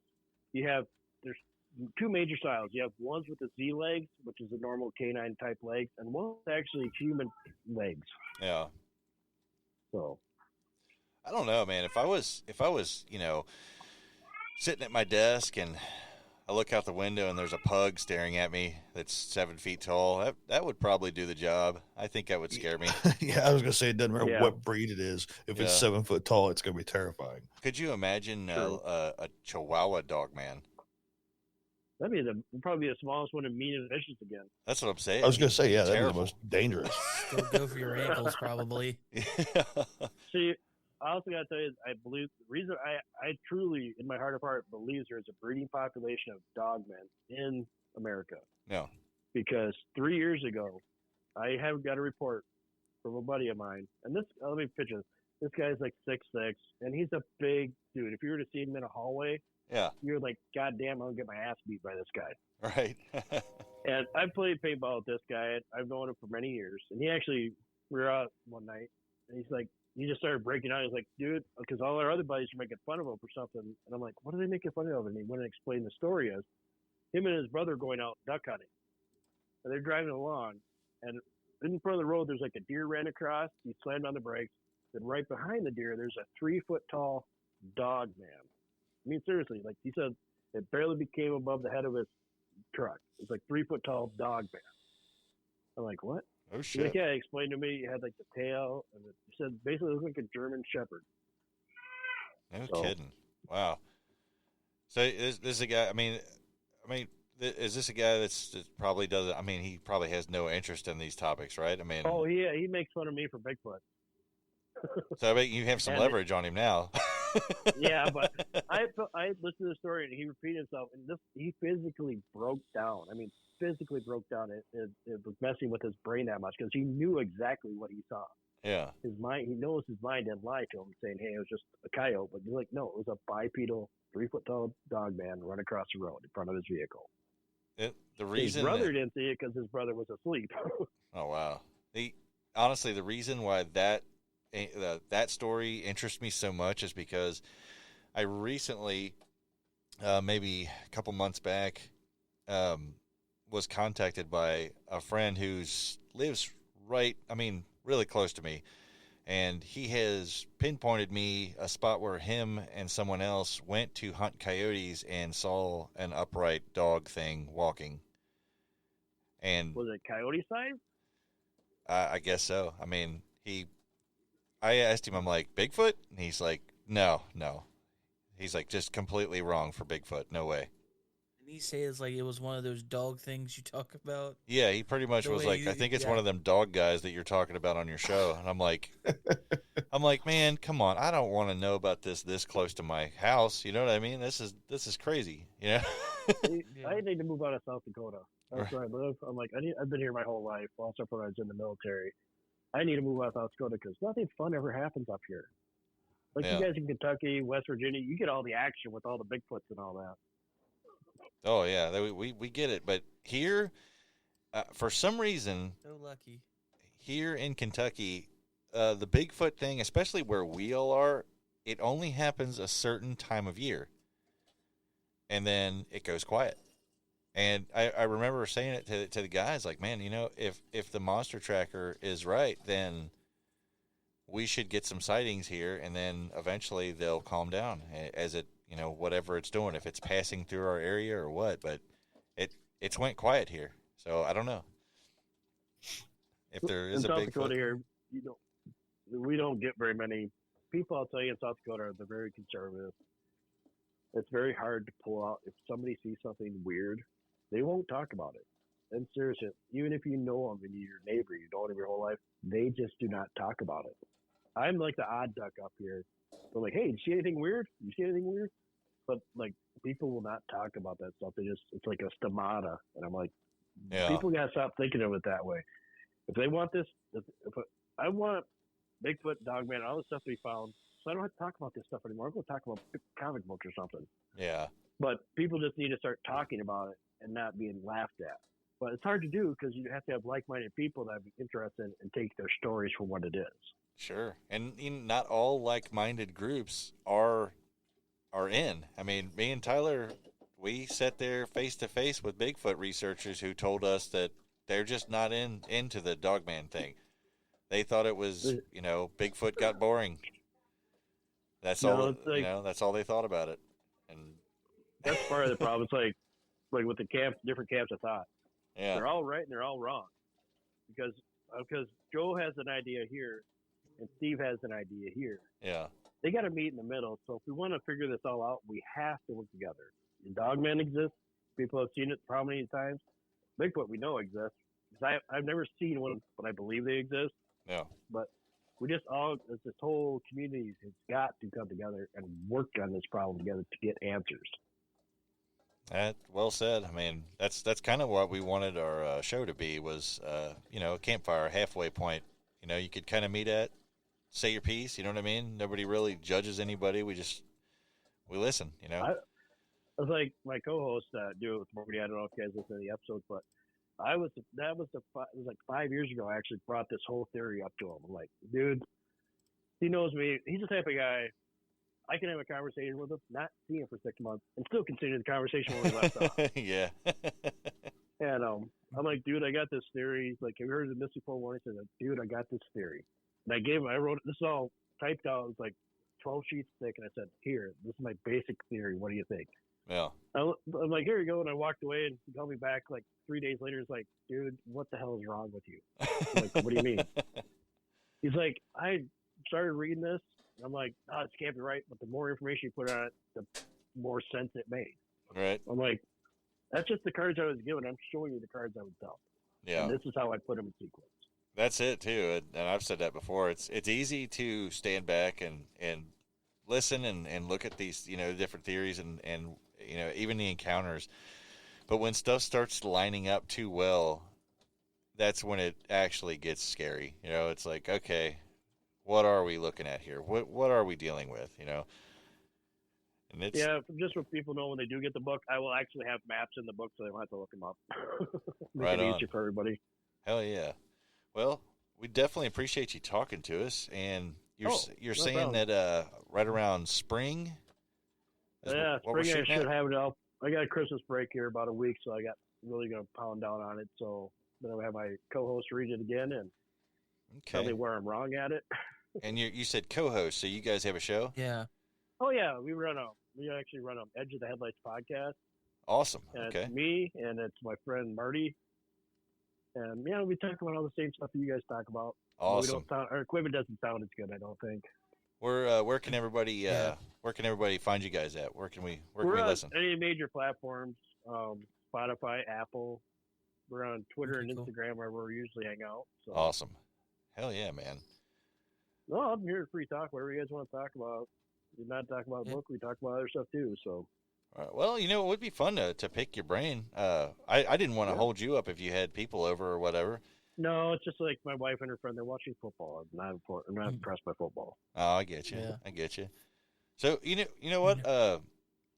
there's two major styles. You have ones with the Z legs, which is the normal canine type legs, and one with actually human legs. Yeah. So I don't know, man. If I was, sitting at my desk and I look out the window and there's a pug staring at me that's 7 feet tall, that would probably do the job. I think that would scare me. Yeah, I was gonna say it doesn't matter what breed it is. If it's 7 foot tall, it's gonna be terrifying. Could you imagine a Chihuahua dog man? that'd be probably the smallest one in mean and vicious again. That's what I'm saying. I was gonna say, that'd be the most dangerous. Still go for your ankles, probably. Yeah. See, I also gotta tell you, I believe the reason I truly, in my heart of heart, believe there is a breeding population of dogmen in America. Yeah. Because 3 years ago, I have got a report from a buddy of mine, and this let me picture this. This guy's like 6'6", and he's a big dude. If you were to see him in a hallway, you're like, God damn, I'm gonna get my ass beat by this guy. Right. And I've played paintball with this guy. I've known him for many years, and we were out one night, and he's like, he just started breaking out. He's like, dude, because all our other buddies are making fun of him for something. And I'm like, what are they making fun of? And he went and explained the story as him and his brother going out duck hunting. And they're driving along, and in front of the road, there's like a deer ran across. He slammed on the brakes. Then right behind the deer, there's a 3 foot tall dog man. I mean, seriously, like he said, it barely became above the head of his truck. It's like 3 foot tall dog man. I'm like, what? Oh shit! Like, yeah, he explained to me. He had like the tail, and he said basically it was like a German Shepherd. No kidding! Wow. So this is a guy. I mean, is this a guy that probably doesn't? I mean, he probably has no interest in these topics, right? I mean, oh yeah, he makes fun of me for Bigfoot. So I bet you have some leverage on him now. Yeah, but I listened to the story and he repeated himself, and he physically broke down. I mean, physically broke down. It was messing with his brain that much because he knew exactly what he saw. Yeah. His mind, he knows his mind didn't lie to him, saying, "Hey, it was just a coyote." But he's like, "No, it was a bipedal, 3 foot tall dog man run across the road in front of his vehicle." The reason his brother didn't see it because his brother was asleep. Oh wow! Honestly, the reason why that story interests me so much is because I recently, maybe a couple months back, was contacted by a friend who lives really close to me, and he has pinpointed me a spot where him and someone else went to hunt coyotes and saw an upright dog thing walking. And was it coyote size? I guess so. I mean, I asked him, I'm like, Bigfoot? And he's like, no. He's like, just completely wrong for Bigfoot. No way. And he says like it was one of those dog things you talk about. Yeah, he pretty much was like, I think it's one of them dog guys that you're talking about on your show. And I'm like, man, come on. I don't want to know about this close to my house. You know what I mean? This is crazy. You know? I need to move out of South Dakota. That's where I live. I'm like, I've been here my whole life. Also, when I was in the military. I need to move out of South Dakota because nothing fun ever happens up here. Like you guys in Kentucky, West Virginia, you get all the action with all the Bigfoots and all that. Oh yeah, we get it. But here, for some reason, so lucky. Here in Kentucky, the Bigfoot thing, especially where we all are, it only happens a certain time of year, and then it goes quiet. And I remember saying it to the guys, like, man, if the monster tracker is right, then we should get some sightings here, and then eventually they'll calm down as it, whatever it's doing, if it's passing through our area or what. But it's went quiet here, so I don't know if there is in a South Bigfoot Dakota here. We don't get very many people. I'll tell you, in South Dakota, they're very conservative. It's very hard to pull out if somebody sees something weird. They won't talk about it. And seriously, even if you know them and you're your neighbor, you know them your whole life, they just do not talk about it. I'm like the odd duck up here. They're like, hey, did you see anything weird? You see anything weird? But like, people will not talk about that stuff. It's like a stomata. And I'm like, people got to stop thinking of it that way. If they want this, I want Bigfoot, Dogman, all the stuff we found so I don't have to talk about this stuff anymore. I'm going to talk about comic books or something. Yeah. But people just need to start talking about it and not being laughed at. But it's hard to do because you have to have like-minded people that be interested and take their stories for what it is. Sure. And not all like-minded groups are in. I mean, me and Tyler, we sat there face-to-face with Bigfoot researchers who told us that they're just not into the Dogman thing. They thought it was, Bigfoot got boring. That's all. That's all they thought about it. And that's part of the problem. It's like with the different camps of thought. Yeah. They're all right and they're all wrong. Because Joe has an idea here and Steve has an idea here. Yeah. They got to meet in the middle. So if we want to figure this all out, we have to work together. The Dogman exists. People have seen it how many times? Bigfoot we know exists. I've never seen one, but I believe they exist. Yeah. But we just this whole community has got to come together and work on this problem together to get answers. Well said. I mean, that's kind of what we wanted our show to be was, a campfire, halfway point. You could kind of meet at, say your piece. You know what I mean? Nobody really judges anybody. We listen. I was like my co-host do it with Morty. I don't know if you guys listen to the episodes, but it was like 5 years ago. I actually brought this whole theory up to him. I'm like, dude, he knows me. He's the type of guy I can have a conversation with him, not see him for 6 months, and still continue the conversation when we left off. Yeah. And I'm like, dude, I got this theory. He's like, have you heard of the Misty Forewarning? I said, dude, I got this theory. And I wrote it. This is all typed out. It was like 12 sheets thick. And I said, here, this is my basic theory. What do you think? Yeah. I'm like, here you go. And I walked away and he called me back like 3 days later. He's like, dude, what the hell is wrong with you? I'm like, what do you mean? He's like, I started reading this. And I'm like, oh, this can't be right. But the more information you put on it, the more sense it made. Right. I'm like, that's just the cards I was given. I'm showing you the cards I was dealt. Yeah. And this is how I put them in sequence. That's it too, and I've said that before. It's easy to stand back and listen and look at these different theories and even the encounters, but when stuff starts lining up too well, that's when it actually gets scary. It's like, okay, what are we looking at here? What are we dealing with? And it's just so people know when they do get the book, I will actually have maps in the book so they don't have to look them up. Make right it on. easier for everybody. Hell yeah. Well, we definitely appreciate you talking to us, and you're saying problem. that right around spring. Yeah, spring I should have it up. I got a Christmas break here about a week, so I got really going to pound down on it. So then I'll have my co-host read it again and tell me where I'm wrong at it. And you said co-host, so you guys have a show? Yeah. Oh yeah, we actually run an Edge of the Headlights podcast. Awesome. And okay. It's me and it's my friend Marty. And we talk about all the same stuff that you guys talk about. Awesome. Our equipment doesn't sound as good, I don't think. Where can everybody find you guys at? Where can we listen? Any major platforms, Spotify, Apple. We're on Twitter and Instagram where we usually hang out. So. Awesome. Hell yeah, man. No, I'm here to free talk. Whatever you guys want to talk about. We're not talking about a book. We talk about other stuff too. So. Well, it would be fun to pick your brain. I didn't want to hold you up if you had people over or whatever. No, it's just like my wife and her friend. They're watching football. I'm not impressed by football. Oh, I get you. Yeah. I get you. So you know what?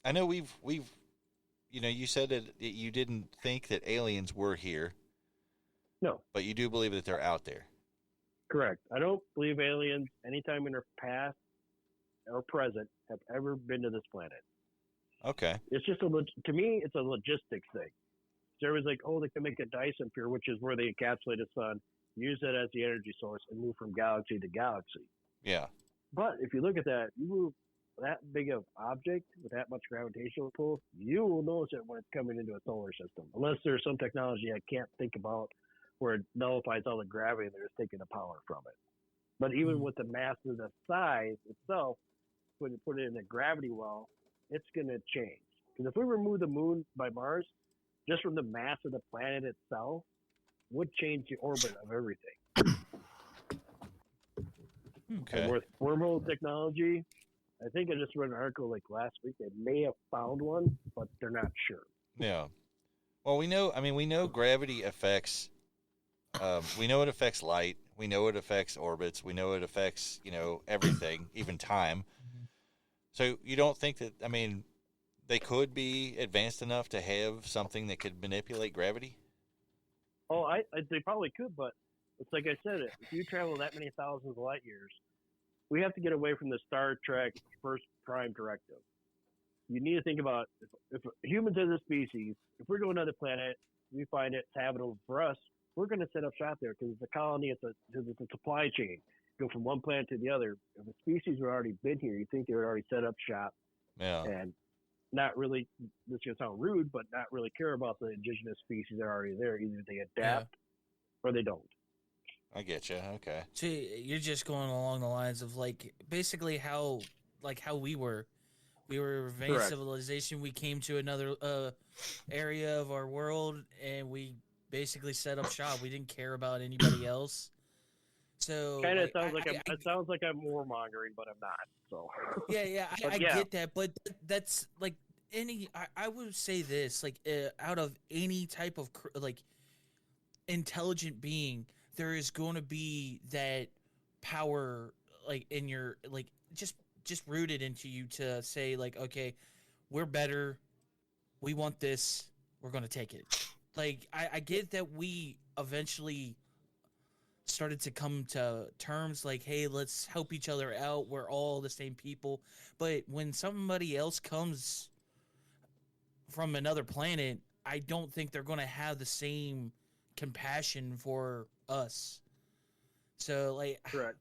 I know we've you said that you didn't think that aliens were here. No, but you do believe that they're out there. Correct. I don't believe aliens, anytime in their past or present, have ever been to this planet. Okay. It's just to me, it's a logistics thing. So everyone's like, oh, they can make a Dyson sphere, which is where they encapsulate the sun, use it as the energy source, and move from galaxy to galaxy. Yeah. But if you look at that, you move that big of object with that much gravitational pull, you will notice it when it's coming into a solar system. Unless there's some technology I can't think about where it nullifies all the gravity and they're just taking the power from it. But even with the mass of the size itself, when you put it in a gravity well, it's going to change. Because if we remove the moon by Mars, just from the mass of the planet itself, would change the orbit of everything. Okay. And with wormhole technology, I think I just read an article like last week. They may have found one, but they're not sure. Yeah. Well, we know gravity affects, we know it affects light. We know it affects orbits. We know it affects, everything, even time. So you don't think that, they could be advanced enough to have something that could manipulate gravity? Oh, they probably could, but it's like I said, if you travel that many thousands of light years, we have to get away from the Star Trek first prime directive. You need to think about if humans as a species, if we're going to another planet, we find it's habitable for us, we're going to set up shop there because it's a colony, it's a supply chain. Go from one planet to the other. If a species had already been here, you think they would already set up shop. Yeah. And not really, this is going to sound rude, but not really care about the indigenous species that are already there. Either they adapt or they don't. I get you. Okay. So you're just going along the lines of basically how we were. We were advanced Correct. civilization. We came to another area of our world, and we basically set up shop. We didn't care about anybody else. So Kind of sounds it sounds like I'm warmongering, but I'm not. So yeah, But I yeah. get that, but that's like I would say this out of any type of intelligent being, there is going to be that power in your just rooted into you to say okay, we're better, we want this, we're going to take it. I get that we eventually started to come to terms hey, let's help each other out, we're all the same people. But when somebody else comes from another planet, I don't think they're going to have the same compassion for us. So correct.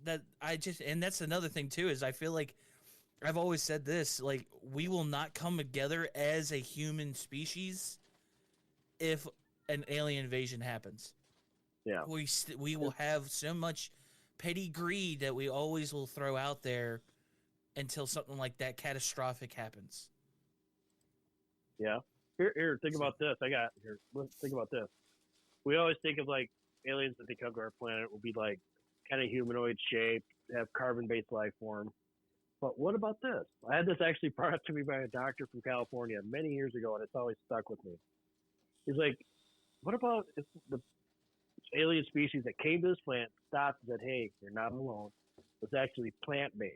And that's another thing too, is I feel like I've always said this, we will not come together as a human species if an alien invasion happens. Yeah. We will have so much petty greed that we always will throw out there until something like that catastrophic happens. Yeah. Here, think about this. Think about this. We always think of aliens that they come to our planet will be kind of humanoid shape, have carbon-based life form. But what about this? I had this actually brought up to me by a doctor from California many years ago, and it's always stuck with me. He's like, what about if the alien species that came to this planet stopped and said, hey, you're not alone, was actually plant-based?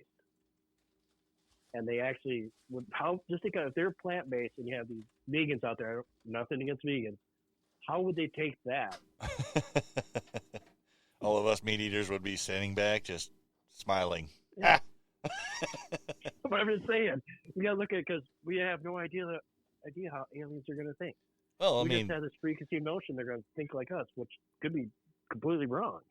And they actually would, just think of if they're plant-based and you have these vegans out there, nothing against vegans, how would they take that? All of us meat eaters would be sitting back, just smiling. Yeah. But I'm just saying, we gotta look at it because we have no idea how aliens are gonna think. Well, we just have this preconceived notion they're gonna think like us, which could be completely wrong.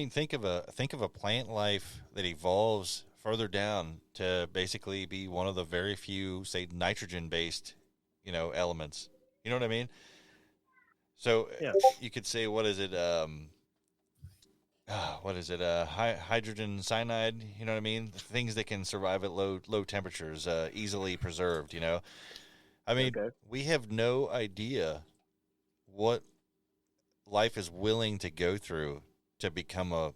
Think of a plant life that evolves further down to basically be one of the very few, say, nitrogen-based, elements. You know what I mean? So you could say, what is it? Hydrogen cyanide. You know what I mean? Things that can survive at low temperatures, easily preserved. We have no idea what life is willing to go through to become a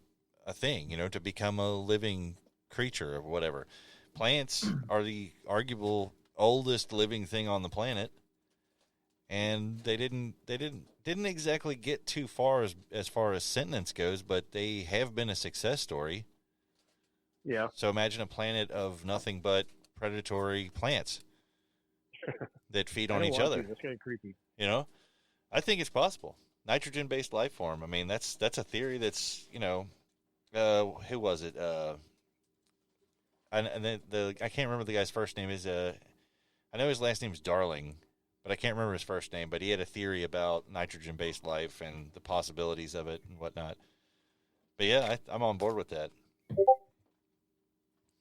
thing. To become a living creature or whatever. Plants are the arguable oldest living thing on the planet. And they didn't exactly get too far as far as sentience goes, but they have been a success story. Yeah. So imagine a planet of nothing but predatory plants that feed on each other. That's kind of creepy. I think it's possible. Nitrogen-based life form. That's a theory that's who was it? I can't remember the guy's first name. I know his last name is Darling. But I can't remember his first name, but he had a theory about nitrogen-based life and the possibilities of it and whatnot. But yeah, I'm on board with that.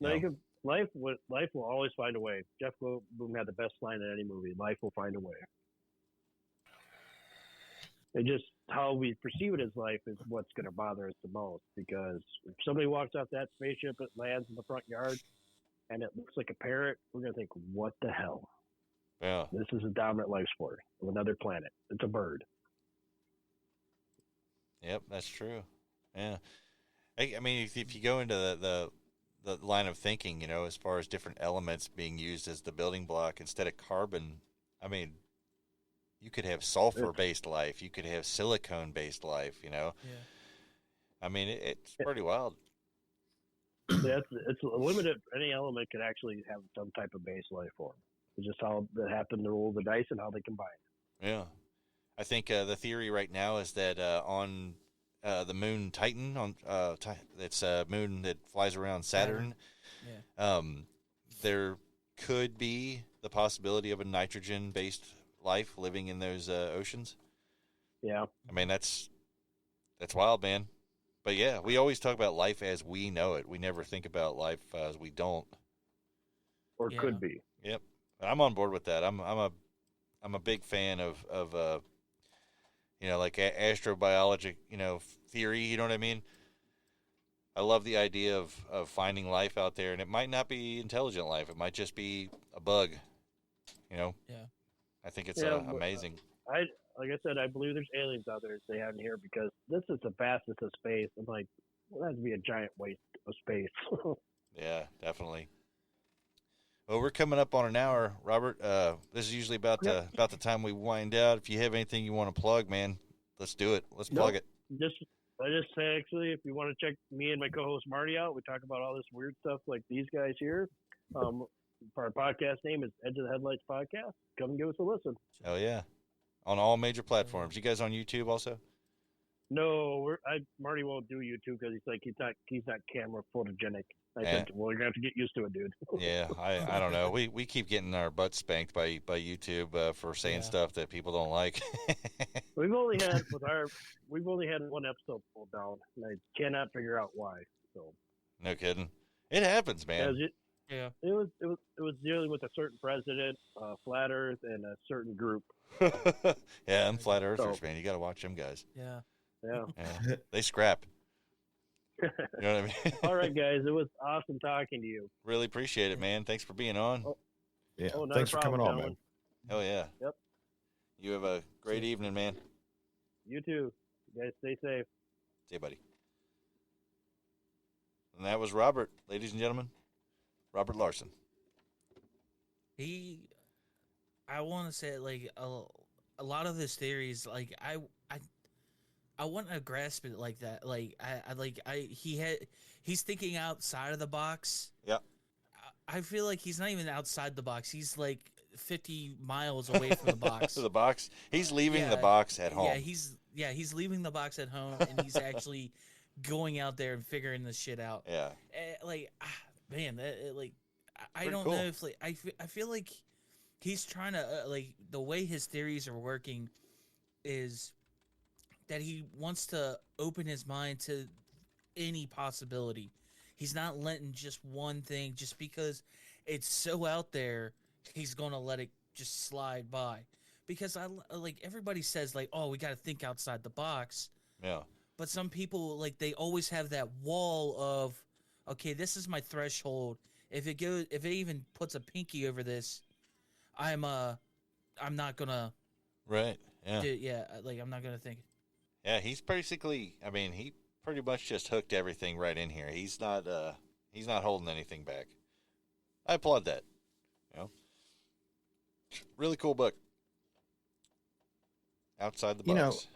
Life will always find a way. Jeff Goldblum had the best line in any movie. Life will find a way. And just how we perceive it as life is what's going to bother us the most. Because if somebody walks off that spaceship, it lands in the front yard, and it looks like a parrot, we're going to think, what the hell? Yeah. This is a dominant life sport of another planet. It's a bird. Yep, that's true. Yeah. If you go into the line of thinking, as far as different elements being used as the building block instead of carbon, you could have sulfur-based life. You could have silicone-based life, Yeah. I mean, it's pretty wild. Yeah, it's limited. Any element could actually have some type of base life form. It's just how they happen to roll the dice and how they combine. Yeah. I think the theory right now is that on the moon Titan, it's a moon that flies around Saturn, Yeah. there could be the possibility of a nitrogen-based life living in those oceans. Yeah. I mean, that's wild, man. But yeah, we always talk about life as we know it. We never think about life as we don't. Or could be. Yep. I'm on board with that. I'm a big fan of like astrobiology, theory, you know what I mean? I love the idea of finding life out there, and it might not be intelligent life. It might just be a bug, Yeah. I think it's amazing. Like I said, I believe there's aliens out there that they have in here because this is the vastness of space. I'm like, well, that'd be a giant waste of space. Yeah, definitely. Well, we're coming up on an hour, Robert. This is usually about the time we wind out. If you have anything you want to plug, man, let's do it. Let's plug it. I just say, actually, if you want to check me and my co-host Marty out, we talk about all this weird stuff like these guys here. Our podcast name is Edge of the Headlights Podcast. Come and give us a listen. Oh yeah, on all major platforms. You guys on YouTube also? No, Marty won't do YouTube because he's not camera photogenic. I said, well, you're gonna have to get used to it, dude. Yeah, I don't know. We keep getting our butts spanked by YouTube for saying stuff that people don't like. We've only had one episode pulled down, and I cannot figure out why. So no kidding, it happens, man. Yeah, it was dealing with a certain president, flat Earth, and a certain group. Yeah, I'm flat earthers, man. You got to watch them guys. Yeah. They scrap. You know what I mean? All right, guys. It was awesome talking to you. Really appreciate it, man. Thanks for being on. Yeah. Thanks for coming on, man. Oh, yeah. Yep. You have a great evening, man. You too. You guys stay safe. See you, buddy. And that was Robert, ladies and gentlemen. Robert Larsen. I want to say, like, a lot of his theories, like, I want to grasp it like that. Like he's thinking outside of the box. Yeah. I feel like he's not even outside the box. He's like 50 miles away from the box. The box. He's leaving the box at home. He's leaving the box at home, and he's actually going out there and figuring this shit out. Yeah. Man, I Pretty don't cool. know if I feel like he's trying to the way his theories are working is that he wants to open his mind to any possibility. He's not letting just one thing, just because it's so out there, he's going to let it just slide by. Because everybody says oh, we got to think outside the box. Yeah. But some people they always have that wall of, okay, this is my threshold. If it even puts a pinky over this, I'm not going to. Right. Yeah. I'm not going to think. Yeah, he's basically, he pretty much just hooked everything right in here. He's not holding anything back. I applaud that. Really cool book. Outside the box.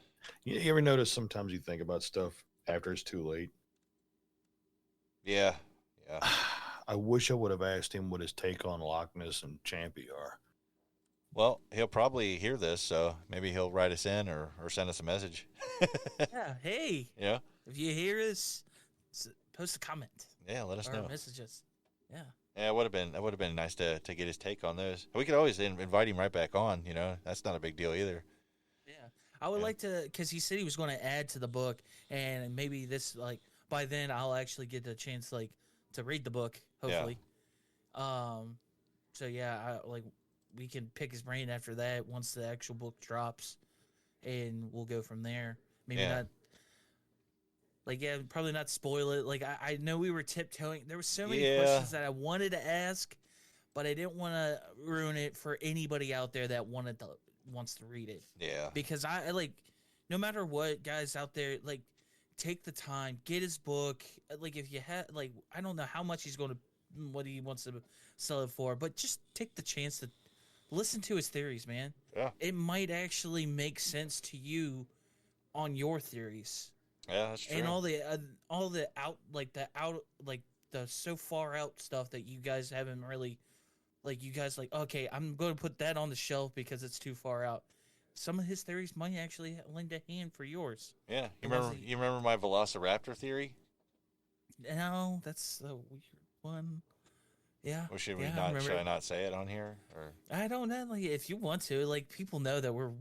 You ever notice sometimes you think about stuff after it's too late? Yeah. I wish I would have asked him what his take on Loch Ness and Champy are. Well, he'll probably hear this, so maybe he'll write us in or send us a message. Yeah, hey. Yeah. If you hear us, post a comment. Yeah, let us know. Message us. Yeah. Yeah, it would have been nice to get his take on those. We could always invite him right back on. That's not a big deal either. Yeah, I would like to, because he said he was going to add to the book, and maybe this by then I'll actually get the chance to read the book. Hopefully. Yeah. So yeah, we can pick his brain after that once the actual book drops, and we'll go from there. Maybe not. Probably not spoil it. I know we were tiptoeing. There were so many questions that I wanted to ask, but I didn't want to ruin it for anybody out there that wants to read it. Yeah. Because I no matter what, guys out there, take the time, get his book. If you have, I don't know how much what he wants to sell it for, but just take the chance to listen to his theories, man. Yeah. It might actually make sense to you on your theories. Yeah, that's true. And all the out like the so far out stuff that you guys haven't really, like, you guys like, okay, I'm going to put that on the shelf because it's too far out. Some of his theories might actually lend a hand for yours. Yeah, you remember my Velociraptor theory? No, that's a weird one. Yeah. Or should I not say it on here? Or I don't know. Like, if you want to, like, people know that we're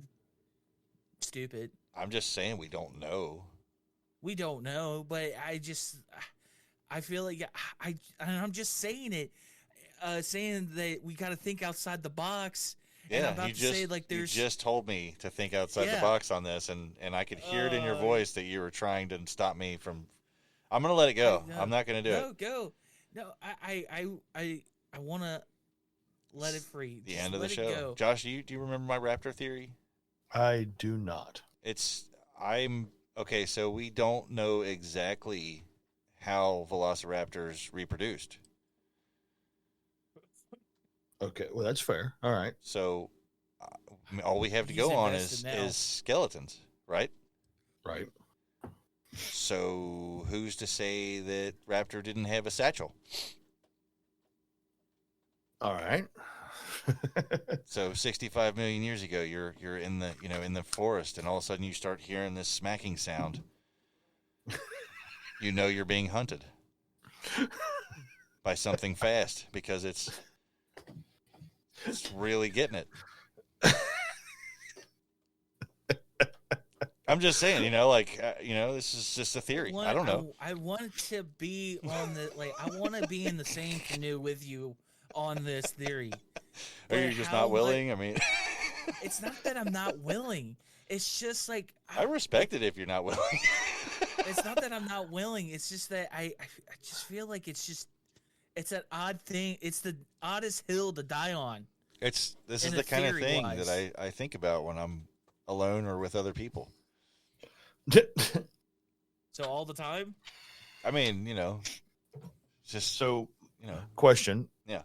stupid. I'm just saying we don't know. We don't know, but I feel like I'm just saying it, saying that we got to think outside the box. And I'm about to say, like, you just told me to think outside the box on this, and I could hear it in your voice that you were trying to stop me from. I'm gonna let it go. I'm not gonna do it. Go. No, I want to let it free. The end of the show. Josh, do you remember my raptor theory? I do not. Okay, so we don't know exactly how velociraptors reproduced. Okay, well, that's fair. All right. So all we have to go on is skeletons, right? Right. So who's to say that raptor didn't have a satchel? All right. So 65 million years ago, you're in the forest, and all of a sudden you start hearing this smacking sound. You know you're being hunted by something fast because it's really getting it. I'm just saying, this is just a theory. I don't know. I want to be on I want to be in the same canoe with you on this theory. Are you just not willing? I mean, it's not that I'm not willing. It's just like I respect it if you're not willing. It's not that I'm not willing. It's just that I just feel like it's an odd thing. It's the oddest hill to die on. This is the kind of thing that I think about when I'm alone or with other people. So all the time? I mean, just so, question. Yeah.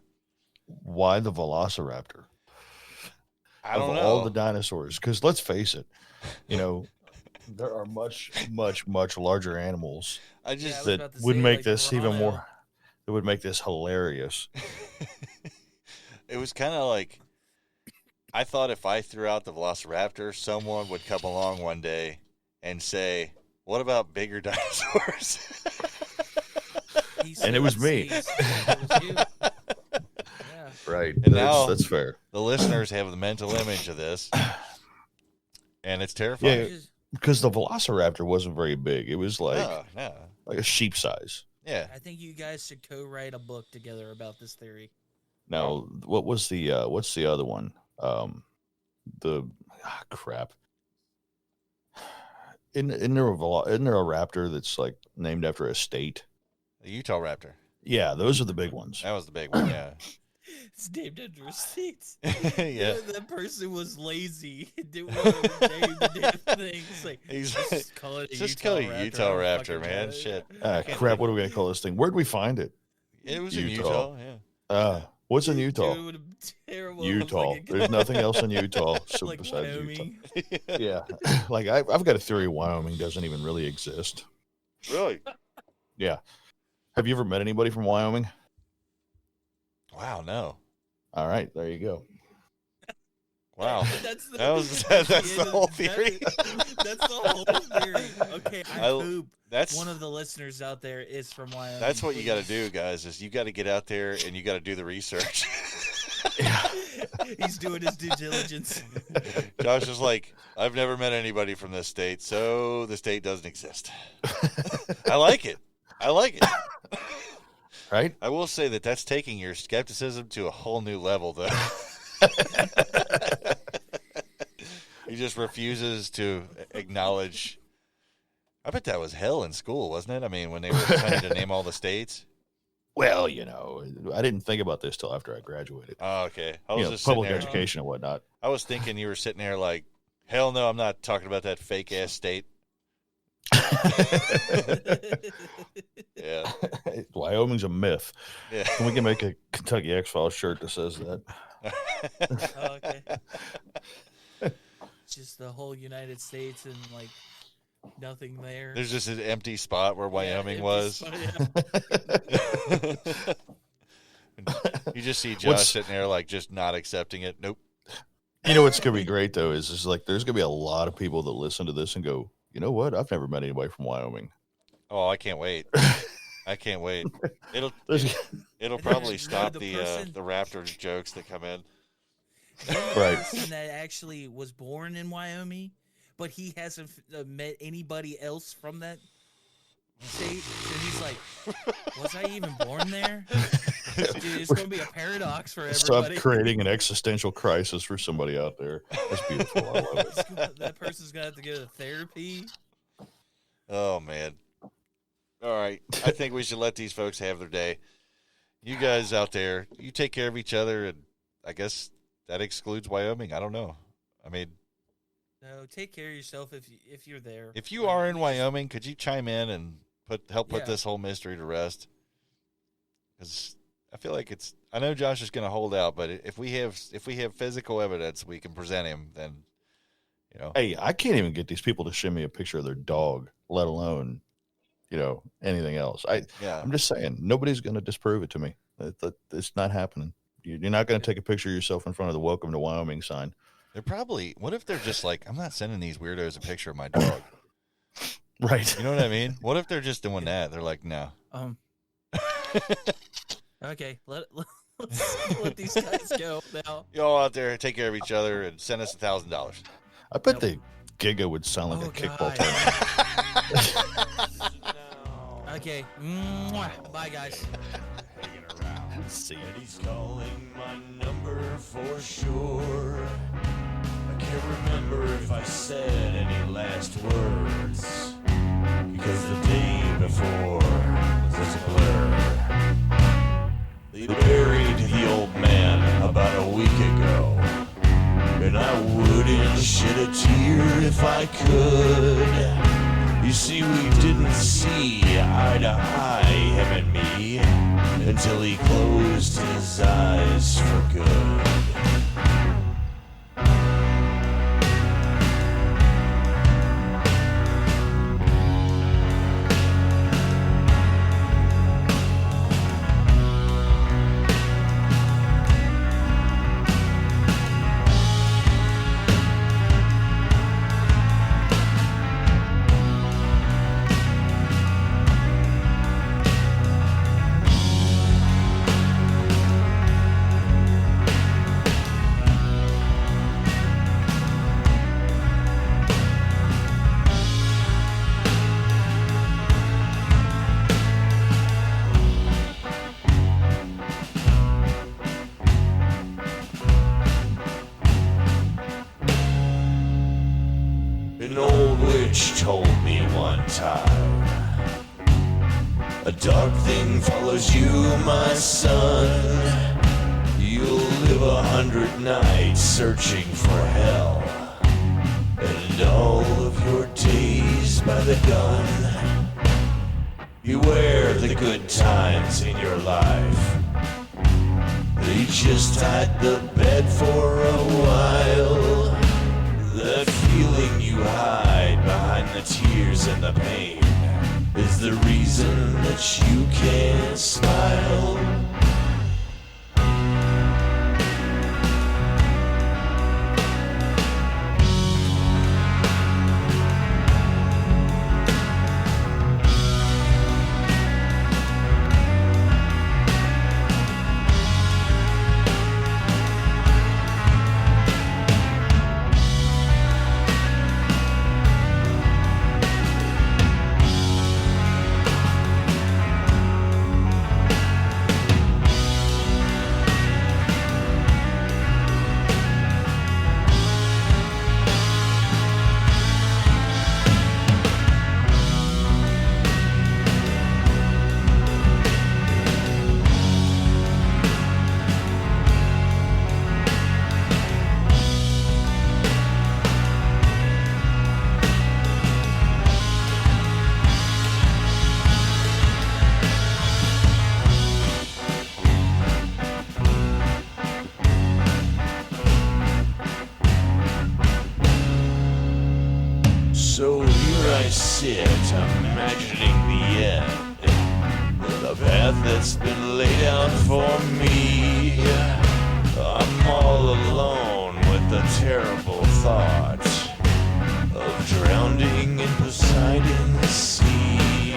Why the velociraptor? I don't know. Of all the dinosaurs, because let's face it, there are much, much, much larger animals that would make this even more. It would make this hilarious. It was kind of like, I thought if I threw out the velociraptor, someone would come along one day and say, "What about bigger dinosaurs?" And it was me. Right. And now that's fair. The listeners have the mental image of this, and it's terrifying. Yeah, because the velociraptor wasn't very big. It was like a sheep size. Yeah. I think you guys should co-write a book together about this theory. Now, what was what's the other one? Crap. Isn't there a raptor that's like named after a state? The Utah raptor. Yeah, those are the big ones. That was the big one, yeah. It's named after a state. Yeah. That person was lazy. Didn't want to name the damn thing. It's like, just call it a Utah raptor, man. Shit. Crap, what are we going to call this thing? Where'd we find it? It was in Utah, yeah. What's in Utah? Dude, terrible. Utah. There's nothing else in Utah Like besides Wyoming. Utah. Yeah. Like, I've got a theory Wyoming doesn't even really exist. Really? Yeah. Have you ever met anybody from Wyoming? Wow, no. All right, there you go. Wow. That's the whole theory. That's the whole theory. Okay, I hope one of the listeners out there is from Wyoming. That's what you got to do, guys, is you got to get out there and you got to do the research. He's doing his due diligence. Josh is like, I've never met anybody from this state, so the state doesn't exist. I like it. Right? I will say that's taking your skepticism to a whole new level, though. He just refuses to acknowledge. I bet that was hell in school, wasn't it? I mean, when they were trying to name all the states. Well, I didn't think about this till after I graduated. Oh, okay. I was just public education and whatnot. I was thinking you were sitting there like, hell no, I'm not talking about that fake ass state. Yeah. Wyoming's a myth. Yeah. We can make a Kentucky X-Files shirt that says that. Okay. Just the whole United States and like nothing there. There's just an empty spot where Wyoming was. Spot, yeah. You just see Josh sitting there, like, just not accepting it. Nope. You know what's gonna be great though is like there's gonna be a lot of people that listen to this and go, you know what? I've never met anybody from Wyoming. Oh, I can't wait. I can't wait. It'll probably stop the Raptors jokes that come in. Right. Person that actually was born in Wyoming, but he hasn't met anybody else from that state. So he's like, was I even born there? Dude, it's going to be a paradox for everybody. Stop creating an existential crisis for somebody out there. That's beautiful. I love it. That person's going to have to go to therapy. Oh, man. All right. I think we should let these folks have their day. You guys out there, you take care of each other, and I guess that excludes Wyoming. I don't know. I mean, no, take care of yourself if you're there. If you are in Wyoming, could you chime in and help put this whole mystery to rest? Because I feel like I know Josh is going to hold out, but if we have physical evidence, we can present him. Then, you know. Hey, I can't even get these people to send me a picture of their dog, let alone, anything else. I'm just saying, nobody's going to disprove it to me. It's not happening. You're not going to take a picture of yourself in front of the "Welcome to Wyoming" sign. They're probably. What if they're just like, I'm not sending these weirdos a picture of my dog. Right. You know what I mean? What if they're just doing that? They're like, no. Okay, let's let these guys go now. Y'all out there, take care of each other and send us $1,000. I bet the Giga would sound like a kickball tournament. Okay. Bye, guys. See. And he's calling my number for sure. I can't remember if I said any last words, because the day before was a blur. They buried the old man about a week ago, and I wouldn't shed a tear if I could. You see, we didn't see eye to eye, him and me, until he closed his eyes for good. An old witch told me one time, a dark thing follows you, my son. You'll live 100 nights searching for hell, and all of your days by the gun. Beware the good times in your life. They just hide the bed for a while. That feeling you hide behind the tears and the pain is the reason that you can't smile. I sit, imagining the end, the path that's been laid out for me. I'm all alone with the terrible thought of drowning in Poseidon's sea.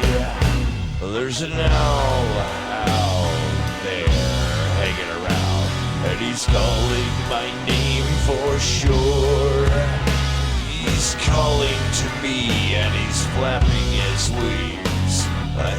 There's an owl out there hanging around, and he's calling my name for sure. He's calling to me, and he's flapping his wings. I